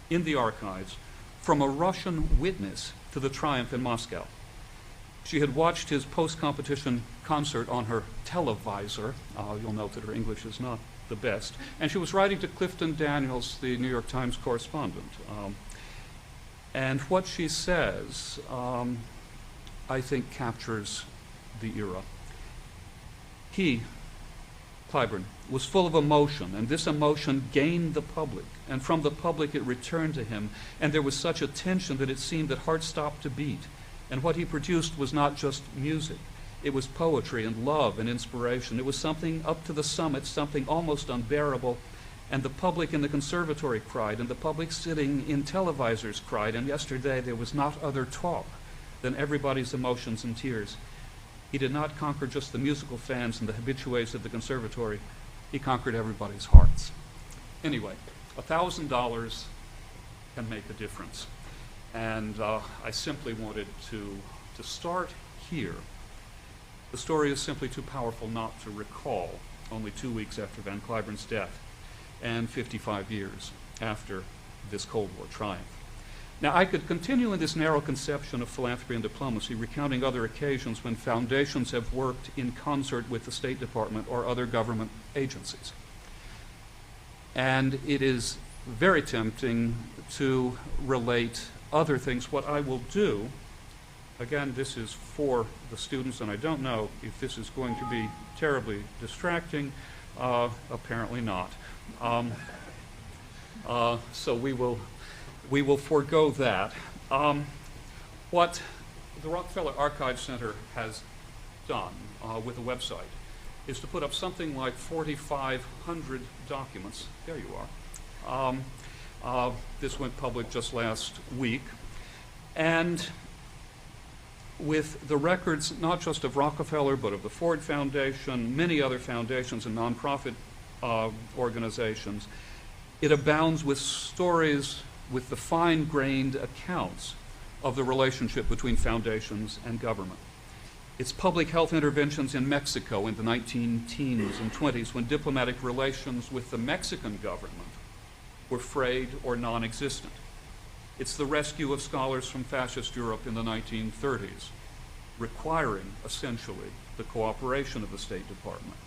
in the archives from a Russian witness to the triumph in Moscow. She had watched his post-competition concert on her televisor. You'll note that her English is not the best. And she was writing to Clifton Daniels, the New York Times correspondent. And what she says, I think, captures the era. He, Cliburn, was full of emotion, and this emotion gained the public, and from the public it returned to him, and there was such a tension that it seemed that hearts stopped to beat. And what he produced was not just music. It was poetry and love and inspiration. It was something up to the summit, something almost unbearable. And the public in the conservatory cried, and the public sitting in televisors cried, and yesterday there was not other talk than everybody's emotions and tears. He did not conquer just the musical fans and the habitués of the conservatory. He conquered everybody's hearts. Anyway, $1,000 can make a difference. And I simply wanted to start here. The story is simply too powerful not to recall, only 2 weeks after Van Cliburn's death and 55 years after this Cold War triumph. Now, I could continue in this narrow conception of philanthropy and diplomacy, recounting other occasions when foundations have worked in concert with the State Department or other government agencies. And it is very tempting to relate other things. What I will do, again, this is for the students, and I don't know if this is going to be terribly distracting. Apparently not. So we will forego that. What the Rockefeller Archive Center has done with the website is to put up something like 4,500 documents. There you are. This went public just last week. And with the records not just of Rockefeller, but of the Ford Foundation, many other foundations and nonprofit organizations, it abounds with stories, with the fine-grained accounts of the relationship between foundations and government. It's public health interventions in Mexico in the 19-teens and 20s when diplomatic relations with the Mexican government were frayed or non-existent. It's the rescue of scholars from fascist Europe in the 1930s, requiring essentially the cooperation of the State Department.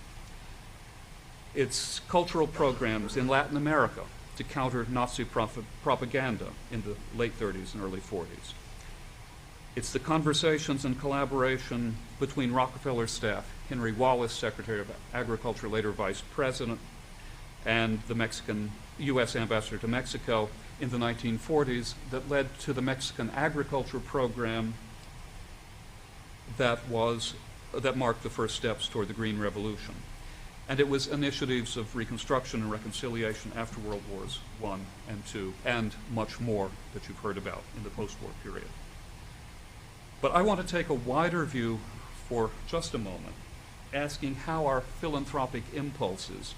It's cultural programs in Latin America to counter Nazi propaganda in the late 30s and early 40s. It's the conversations and collaboration between Rockefeller staff, Henry Wallace, Secretary of Agriculture, later Vice President, and the Mexican U.S. Ambassador to Mexico in the 1940s that led to the Mexican agriculture program that marked the first steps toward the Green Revolution. And it was initiatives of reconstruction and reconciliation after World Wars I and II, and much more that you've heard about in the post-war period. But I want to take a wider view for just a moment, asking how our philanthropic impulses,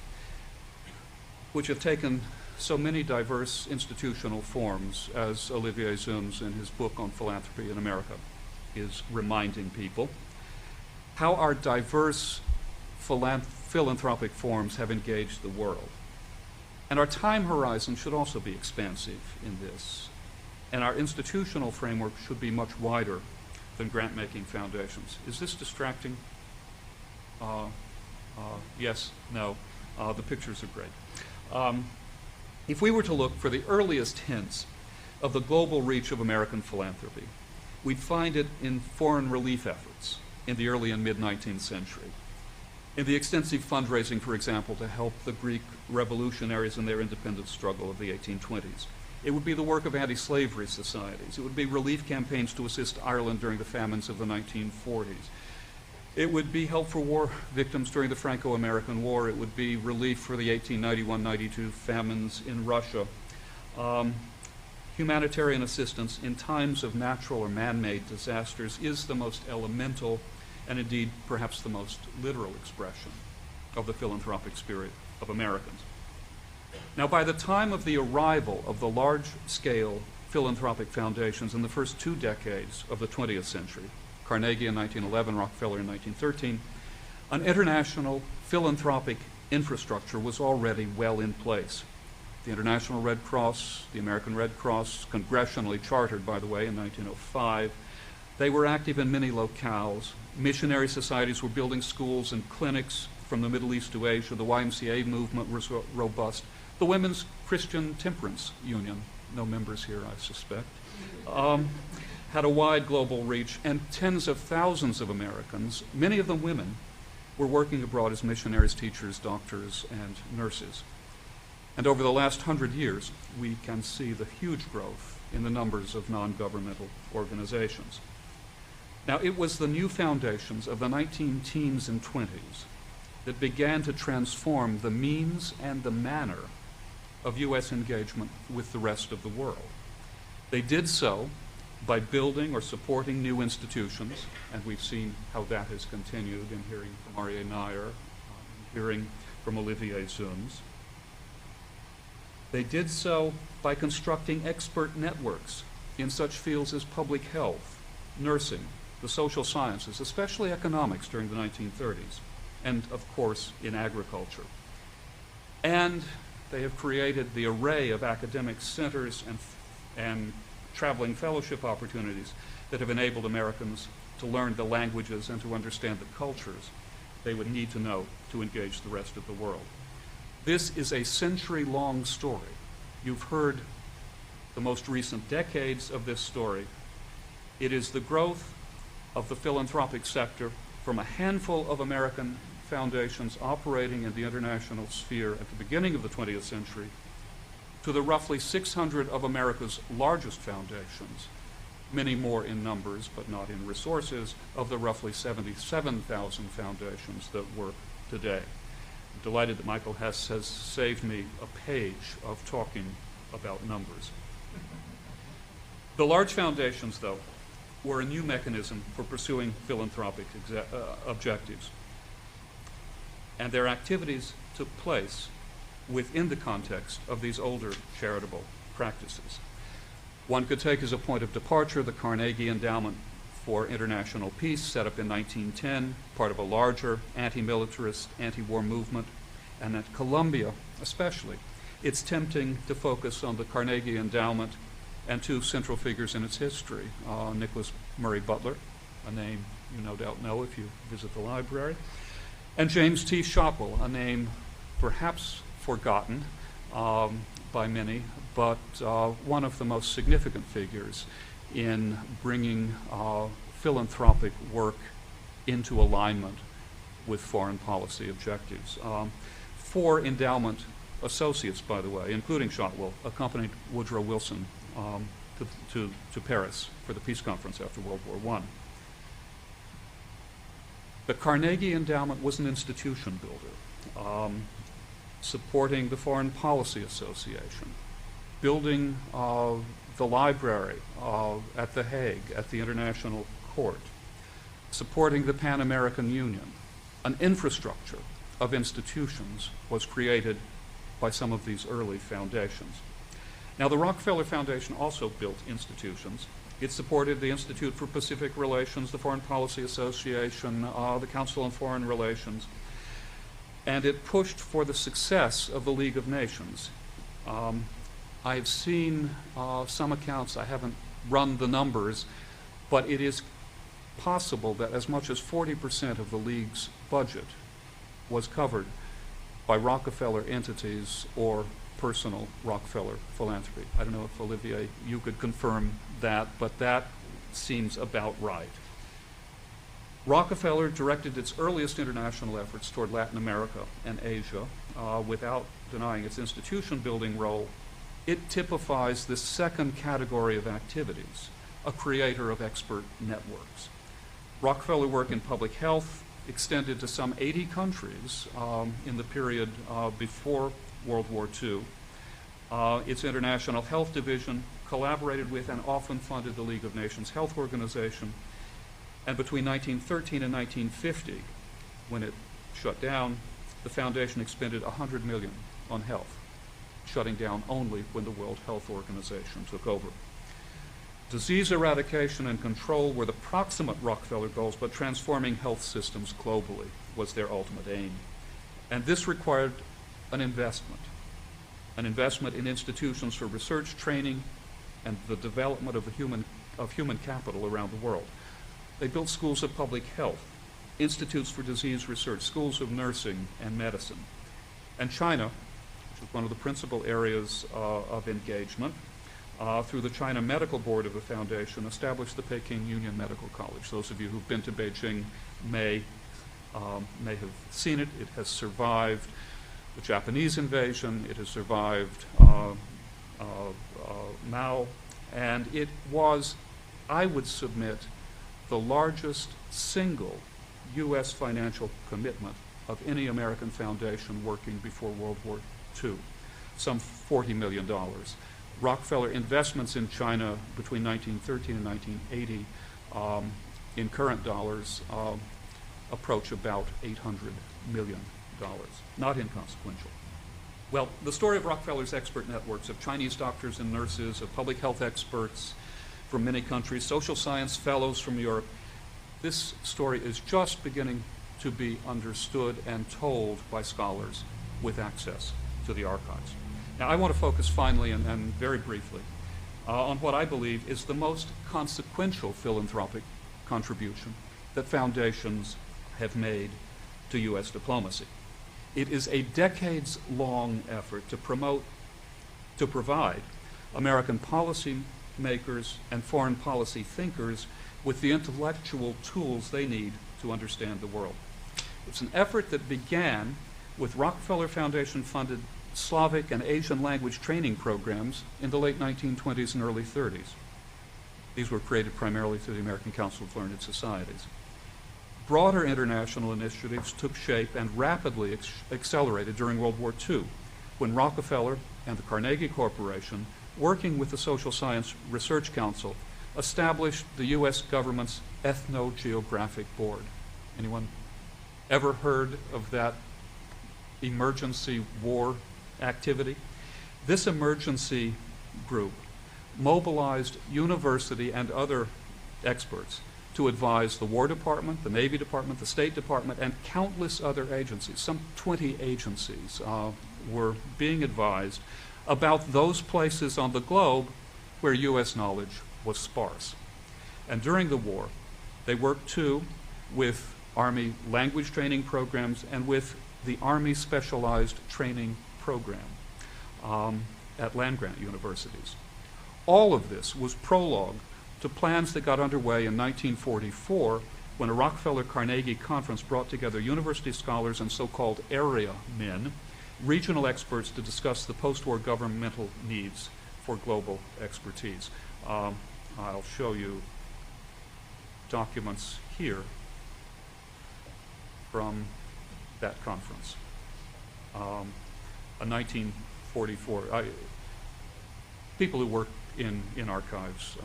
which have taken so many diverse institutional forms, as Olivier Zunz in his book on philanthropy in America is reminding people, how our diverse philanthropic forms have engaged the world. And our time horizon should also be expansive in this. And our institutional framework should be much wider than grant-making foundations. Is this distracting? Yes, no. The pictures are great. If we were to look for the earliest hints of the global reach of American philanthropy, we'd find it in foreign relief efforts in the early and mid-19th century. In the extensive fundraising, for example, to help the Greek revolutionaries in their independence struggle of the 1820s. It would be the work of anti-slavery societies. It would be relief campaigns to assist Ireland during the famines of the 1940s. It would be help for war victims during the Franco-American War. It would be relief for the 1891-92 famines in Russia. Humanitarian assistance in times of natural or man-made disasters is the most elemental and indeed perhaps the most literal expression of the philanthropic spirit of Americans. Now, by the time of the arrival of the large-scale philanthropic foundations in the first 2 decades of the 20th century, Carnegie in 1911, Rockefeller in 1913, an international philanthropic infrastructure was already well in place. The International Red Cross, the American Red Cross, congressionally chartered, by the way, in 1905, they were active in many locales. Missionary societies were building schools and clinics from the Middle East to Asia. The YMCA movement was robust. The Women's Christian Temperance Union, no members here, I suspect, had a wide global reach, and tens of thousands of Americans, many of them women, were working abroad as missionaries, teachers, doctors, and nurses. And over the last 100 years, we can see the huge growth in the numbers of non-governmental organizations. Now, it was the new foundations of the 19-teens and 20s that began to transform the means and the manner of U.S. engagement with the rest of the world. They did so by building or supporting new institutions, and we've seen how that has continued in hearing from Aryeh Neier, hearing from Olivier Zunz. They did so by constructing expert networks in such fields as public health, nursing, the social sciences, especially economics during the 1930s, and of course in agriculture. And they have created the array of academic centers and traveling fellowship opportunities that have enabled Americans to learn the languages and to understand the cultures they would need to know to engage the rest of the world. This is a century-long story. You've heard the most recent decades of this story. It is the growth of the philanthropic sector from a handful of American foundations operating in the international sphere at the beginning of the 20th century to the roughly 600 of America's largest foundations, many more in numbers but not in resources, of the roughly 77,000 foundations that work today. I'm delighted that Michael Hess has saved me a page of talking about numbers. The large foundations, though, were a new mechanism for pursuing philanthropic objectives. And their activities took place within the context of these older charitable practices. One could take as a point of departure the Carnegie Endowment for International Peace, set up in 1910, part of a larger anti-militarist, anti-war movement. And at Columbia, especially, it's tempting to focus on the Carnegie Endowment and two central figures in its history, Nicholas Murray Butler, a name you no doubt know if you visit the library, and James T. Shotwell, a name perhaps forgotten by many, but one of the most significant figures in bringing philanthropic work into alignment with foreign policy objectives. 4 endowment associates, by the way, including Shotwell, accompanied Woodrow Wilson to Paris for the peace conference after World War I. The Carnegie Endowment was an institution builder, supporting the Foreign Policy Association, building the library at The Hague, at the International Court, supporting the Pan American Union. An infrastructure of institutions was created by some of these early foundations. Now, the Rockefeller Foundation also built institutions. It supported the Institute for Pacific Relations, the Foreign Policy Association, the Council on Foreign Relations, and it pushed for the success of the League of Nations. I've seen some accounts, I haven't run the numbers, but it is possible that as much as 40% of the League's budget was covered by Rockefeller entities or personal Rockefeller philanthropy. I don't know if, Olivier, you could confirm that, but that seems about right. Rockefeller directed its earliest international efforts toward Latin America and Asia without denying its institution-building role. It typifies the second category of activities, a creator of expert networks. Rockefeller work in public health extended to some 80 countries in the period before World War II. Its International Health Division collaborated with and often funded the League of Nations Health Organization. And between 1913 and 1950, when it shut down, the foundation expended $100 million on health, shutting down only when the World Health Organization took over. Disease eradication and control were the proximate Rockefeller goals, but transforming health systems globally was their ultimate aim. And this required an investment in institutions for research, training, and the development of human capital around the world. They built schools of public health, institutes for disease research, schools of nursing and medicine. And China, which was one of the principal areas of engagement, through the China Medical Board of the Foundation, established the Peking Union Medical College. Those of you who've been to Beijing may have seen it. It has survived the Japanese invasion. It has survived Mao. And it was, I would submit, the largest single U.S. financial commitment of any American foundation working before World War II, some $40 million. Rockefeller investments in China between 1913 and 1980 in current dollars approach about $800 million, not inconsequential. Well, the story of Rockefeller's expert networks of Chinese doctors and nurses, of public health experts from many countries, social science fellows from Europe, this story is just beginning to be understood and told by scholars with access to the archives. Now, I want to focus finally and very briefly on what I believe is the most consequential philanthropic contribution that foundations have made to U.S. diplomacy. It is a decades-long effort to provide American policy makers and foreign policy thinkers with the intellectual tools they need to understand the world. It's an effort that began with Rockefeller Foundation-funded Slavic and Asian language training programs in the late 1920s and early 30s. These were created primarily through the American Council of Learned Societies. Broader international initiatives took shape and rapidly accelerated during World War II, when Rockefeller and the Carnegie Corporation, working with the Social Science Research Council, established the U.S. government's Ethno-Geographic Board. Anyone ever heard of that emergency war activity? This emergency group mobilized university and other experts to advise the War Department, the Navy Department, the State Department, and countless other agencies. Some 20 agencies were being advised about those places on the globe where U.S. knowledge was sparse. And during the war, they worked too with Army language training programs and with the Army Specialized Training Program at land-grant universities. All of this was prologue to plans that got underway in 1944 when a Rockefeller-Carnegie conference brought together university scholars and so-called area men, regional experts, to discuss the post-war governmental needs for global expertise. I'll show you documents here from that conference. A 1944, people who work in archives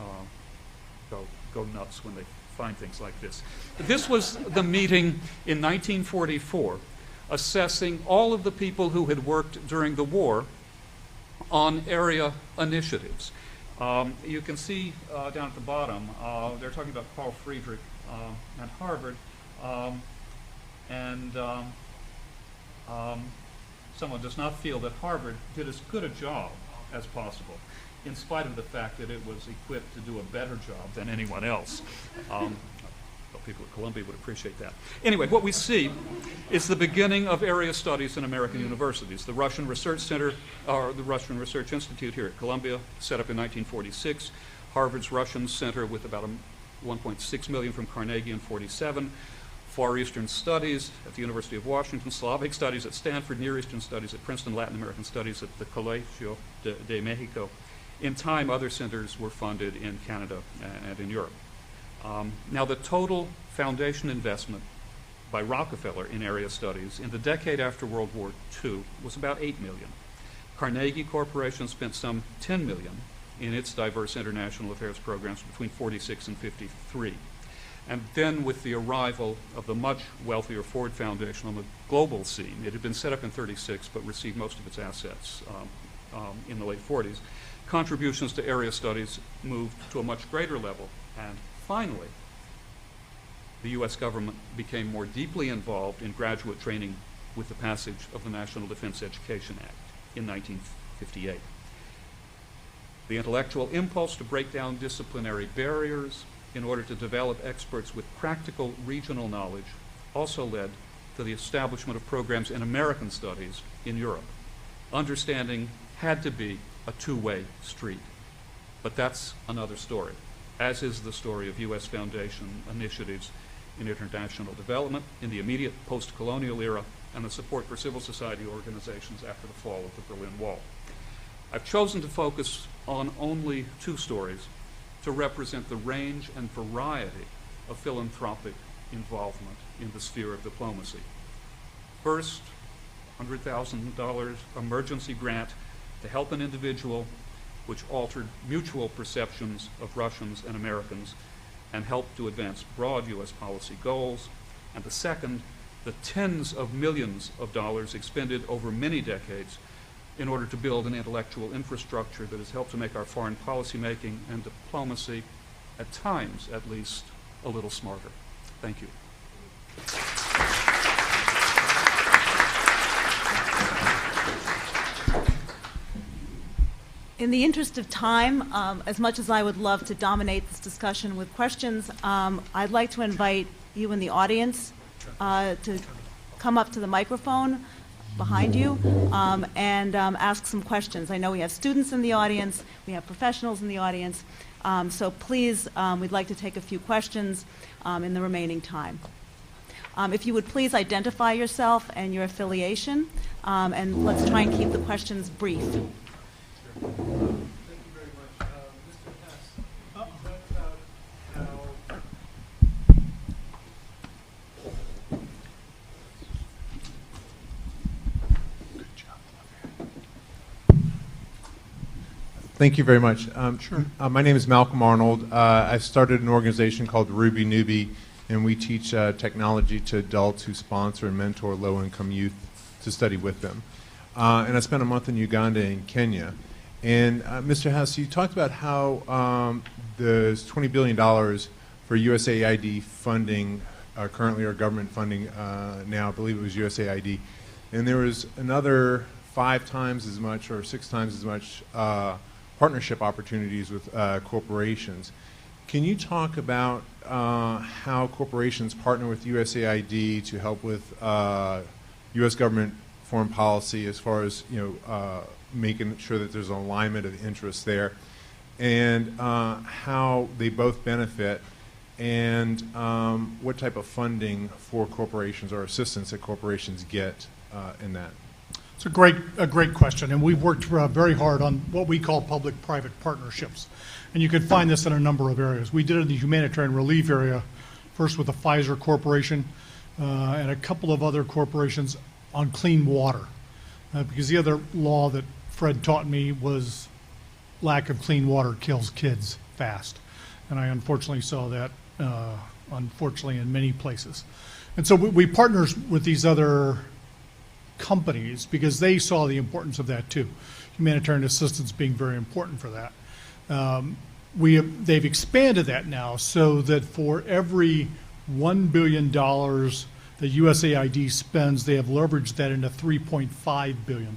go nuts when they find things like this. This was the meeting in 1944, assessing all of the people who had worked during the war on area initiatives. You can see down at the bottom, they're talking about Carl Friedrich at Harvard, and someone does not feel that Harvard did as good a job as possible, in spite of the fact that it was equipped to do a better job than anyone else. Well, people at Columbia would appreciate that. Anyway, what we see is the beginning of area studies in American universities. The Russian Research Center, or the Russian Research Institute here at Columbia, set up in 1946. Harvard's Russian Center with about 1.6 million from Carnegie in 47. Far Eastern Studies at the University of Washington, Slavic Studies at Stanford, Near Eastern Studies at Princeton, Latin American Studies at the Colegio de Mexico. In time, other centers were funded in Canada and in Europe. Now, the total foundation investment by Rockefeller in area studies in the decade after World War II was about $8 million. Carnegie Corporation spent some $10 million in its diverse international affairs programs between 46 and 53. And then with the arrival of the much wealthier Ford Foundation on the global scene, it had been set up in 36 but received most of its assets in the late 40s, contributions to area studies moved to a much greater level. And finally, the U.S. government became more deeply involved in graduate training with the passage of the National Defense Education Act in 1958. The intellectual impulse to break down disciplinary barriers in order to develop experts with practical regional knowledge also led to the establishment of programs in American studies in Europe. Understanding had to be a two-way street, but that's another story, as is the story of U.S. Foundation initiatives in international development in the immediate post-colonial era and the support for civil society organizations after the fall of the Berlin Wall. I've chosen to focus on only two stories to represent the range and variety of philanthropic involvement in the sphere of diplomacy. First, $100,000 emergency grant to help an individual, which altered mutual perceptions of Russians and Americans and helped to advance broad U.S. policy goals. And the second, the tens of millions of dollars expended over many decades in order to build an intellectual infrastructure that has helped to make our foreign policy making and diplomacy, at times at least, a little smarter. Thank you. In the interest of time, as much as I would love to dominate this discussion with questions, I'd like to invite you in the audience to come up to the microphone behind you and ask some questions. I know we have students in the audience, we have professionals in the audience, so please, we'd like to take a few questions in the remaining time. If you would please identify yourself and your affiliation, and let's try and keep the questions brief. Thank you very much. Mr. Hess, you talked about how Thank you very much. Sure. My name is Malcolm Arnold. I started an organization called Ruby Newbie, and we teach technology to adults who sponsor and mentor low-income youth to study with them. And I spent a month in Uganda and Kenya. And Mr. Hess, you talked about how there's $20 billion for USAID funding, currently our government funding now, I believe it was USAID. And there was another 5 times as much or 6 times as much partnership opportunities with corporations. Can you talk about how corporations partner with USAID to help with U.S. government foreign policy as far as making sure that there's an alignment of interests there, and how they both benefit, and what type of funding for corporations or assistance that corporations get in that? It's a great question, and we've worked very hard on what we call public-private partnerships. And you can find this in a number of areas. We did it in the humanitarian relief area, first with the Pfizer Corporation and a couple of other corporations on clean water. Because the other law that Fred taught me was lack of clean water kills kids fast. And I unfortunately saw that, unfortunately, in many places. And so we partnered with these other companies because they saw the importance of that too. Humanitarian assistance being very important for that. They've expanded that now so that for every $1 billion that USAID spends, they have leveraged that into $3.5 billion.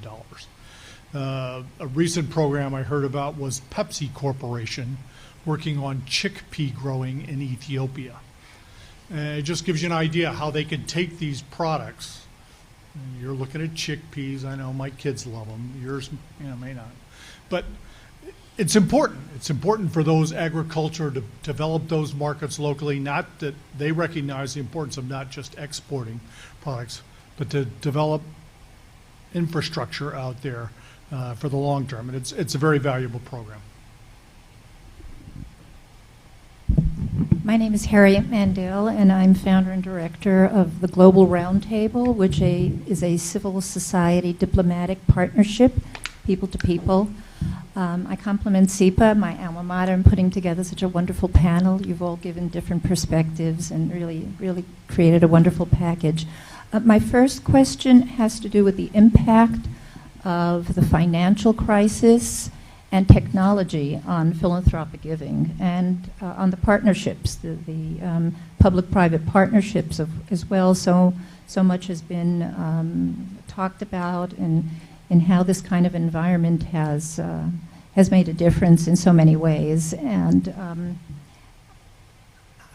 A recent program I heard about was Pepsi Corporation working on chickpea growing in Ethiopia. It just gives you an idea how they can take these products. You're looking at chickpeas. I know my kids love them. Yours, may not. But it's important. It's important for those agriculture to develop those markets locally, not that they recognize the importance of not just exporting products, but to develop infrastructure out there for the long term. And it's a very valuable program. My name is Harriet Mandel, and I'm founder and director of the Global Roundtable, which is a civil society diplomatic partnership, people to people. I compliment SEPA, my alma mater, in putting together such a wonderful panel. You've all given different perspectives and really created a wonderful package. My first question has to do with the impact of the financial crisis and technology on philanthropic giving and on the partnerships, the public-private partnerships as well. So much has been talked about and how this kind of environment has made a difference in so many ways. And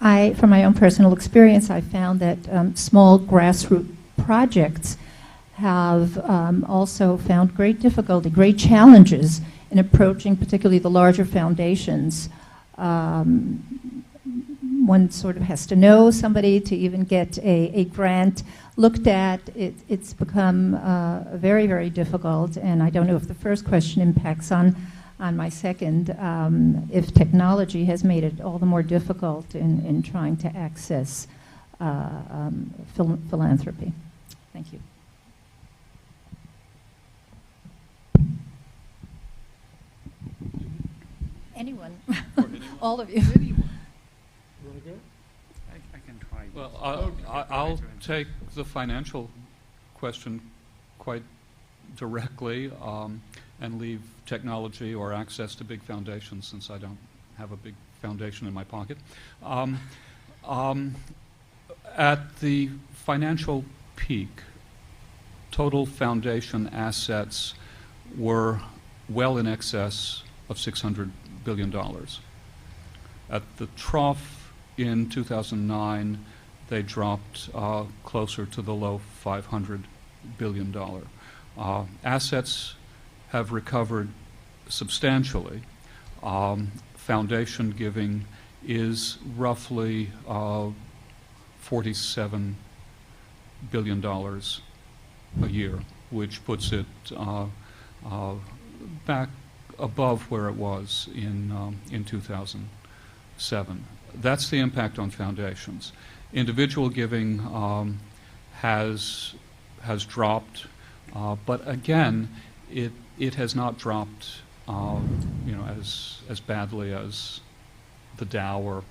from my own personal experience, I found that small grassroots projects have also found great difficulty, great challenges in approaching particularly the larger foundations. One sort of has to know somebody to even get a grant looked at. It's become very, very difficult, and I don't know if the first question impacts on my second, if technology has made it all the more difficult in trying to access philanthropy. Thank you. Anyone? All of you. You want to go? I can try. Well, I'll take the financial question quite directly and leave technology or access to big foundations, since I don't have a big foundation in my pocket. At the financial peak, total foundation assets were well in excess of $600 billion. At the trough in 2009, they dropped closer to the low $500 billion. Assets have recovered substantially. Foundation giving is roughly 47 billion a year, which puts it back above where it was in 2007. That's the impact on foundations. Individual giving has dropped, but again, it has not dropped as badly as the Dow or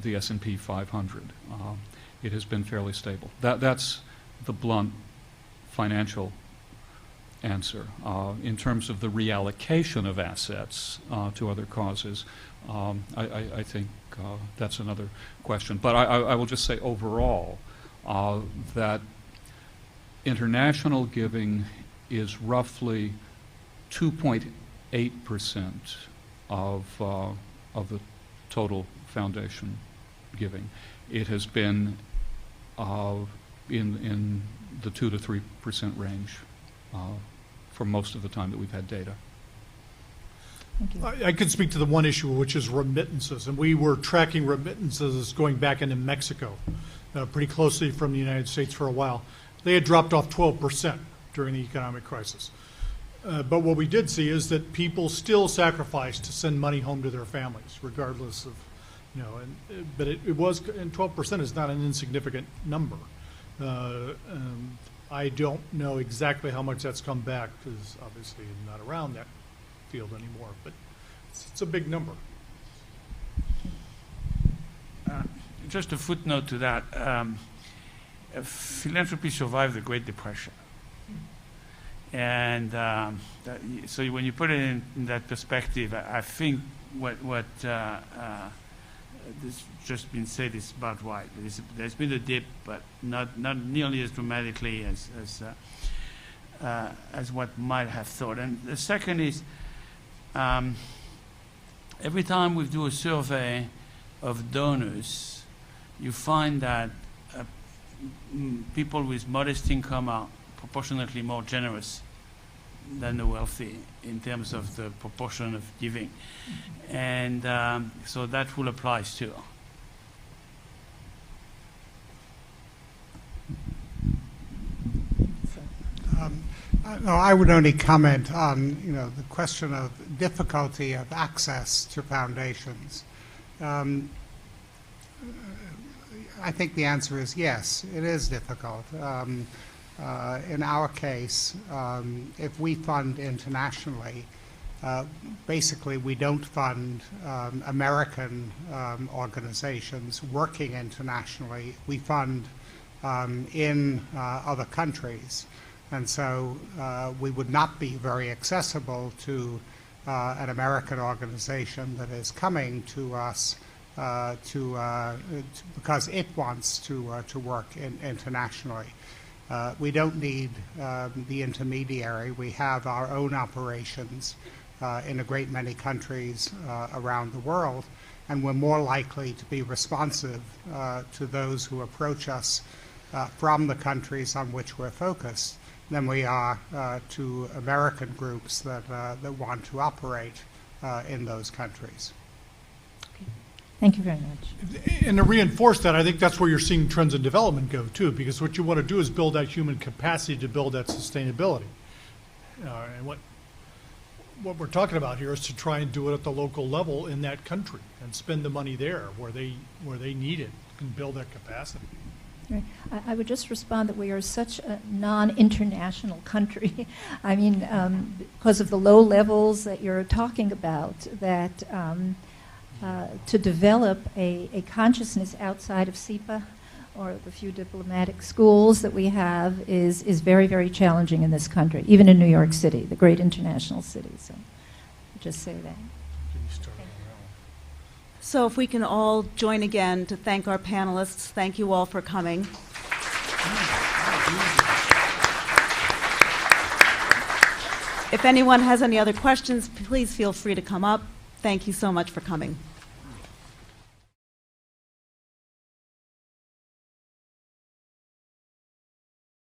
the S&P 500. It has been fairly stable. That's the blunt financial answer. In terms of the reallocation of assets to other causes, I think that's another question. But I will just say overall that international giving is roughly 2.8% of the total foundation giving. It has been in the 2 to 3% range for most of the time that we've had data. Thank you. I could speak to the one issue, which is remittances, and we were tracking remittances going back into Mexico pretty closely from the United States for a while. They had dropped off 12% during the economic crisis. But what we did see is that people still sacrificed to send money home to their families, regardless of, but it was, and 12% is not an insignificant number. I don't know exactly how much that's come back, because obviously I'm not around that field anymore, but it's a big number. Just a footnote to that. Philanthropy survived the Great Depression. And so when you put it in that perspective, I think what this just been said is about right. There's been a dip, but not nearly as dramatically as what might have thought. And the second is, every time we do a survey of donors, you find that people with modest income are proportionately more generous than the wealthy in terms of the proportion of giving. And so that will apply too. No, I would only comment on the question of difficulty of access to foundations. I think the answer is yes, it is difficult. In our case, if we fund internationally, basically we don't fund American organizations working internationally. We fund in other countries. And so we would not be very accessible to an American organization that is coming to us because it wants to work internationally. We don't need the intermediary. We have our own operations in a great many countries around the world, and we're more likely to be responsive to those who approach us from the countries on which we're focused than we are to American groups that want to operate in those countries. Thank you very much. And to reinforce that, I think that's where you're seeing trends in development go too, because what you want to do is build that human capacity to build that sustainability. And what we're talking about here is to try and do it at the local level in that country and spend the money there where they need it and build that capacity. Right. I would just respond that we are such a non-international country. I mean, because of the low levels that you're talking about, that to develop a consciousness outside of SEPA or the few diplomatic schools that we have is very, very challenging in this country, even in New York City, the great international city. So I'll just say that. So if we can all join again to thank our panelists. Thank you all for coming. If anyone has any other questions, please feel free to come up. Thank you so much for coming.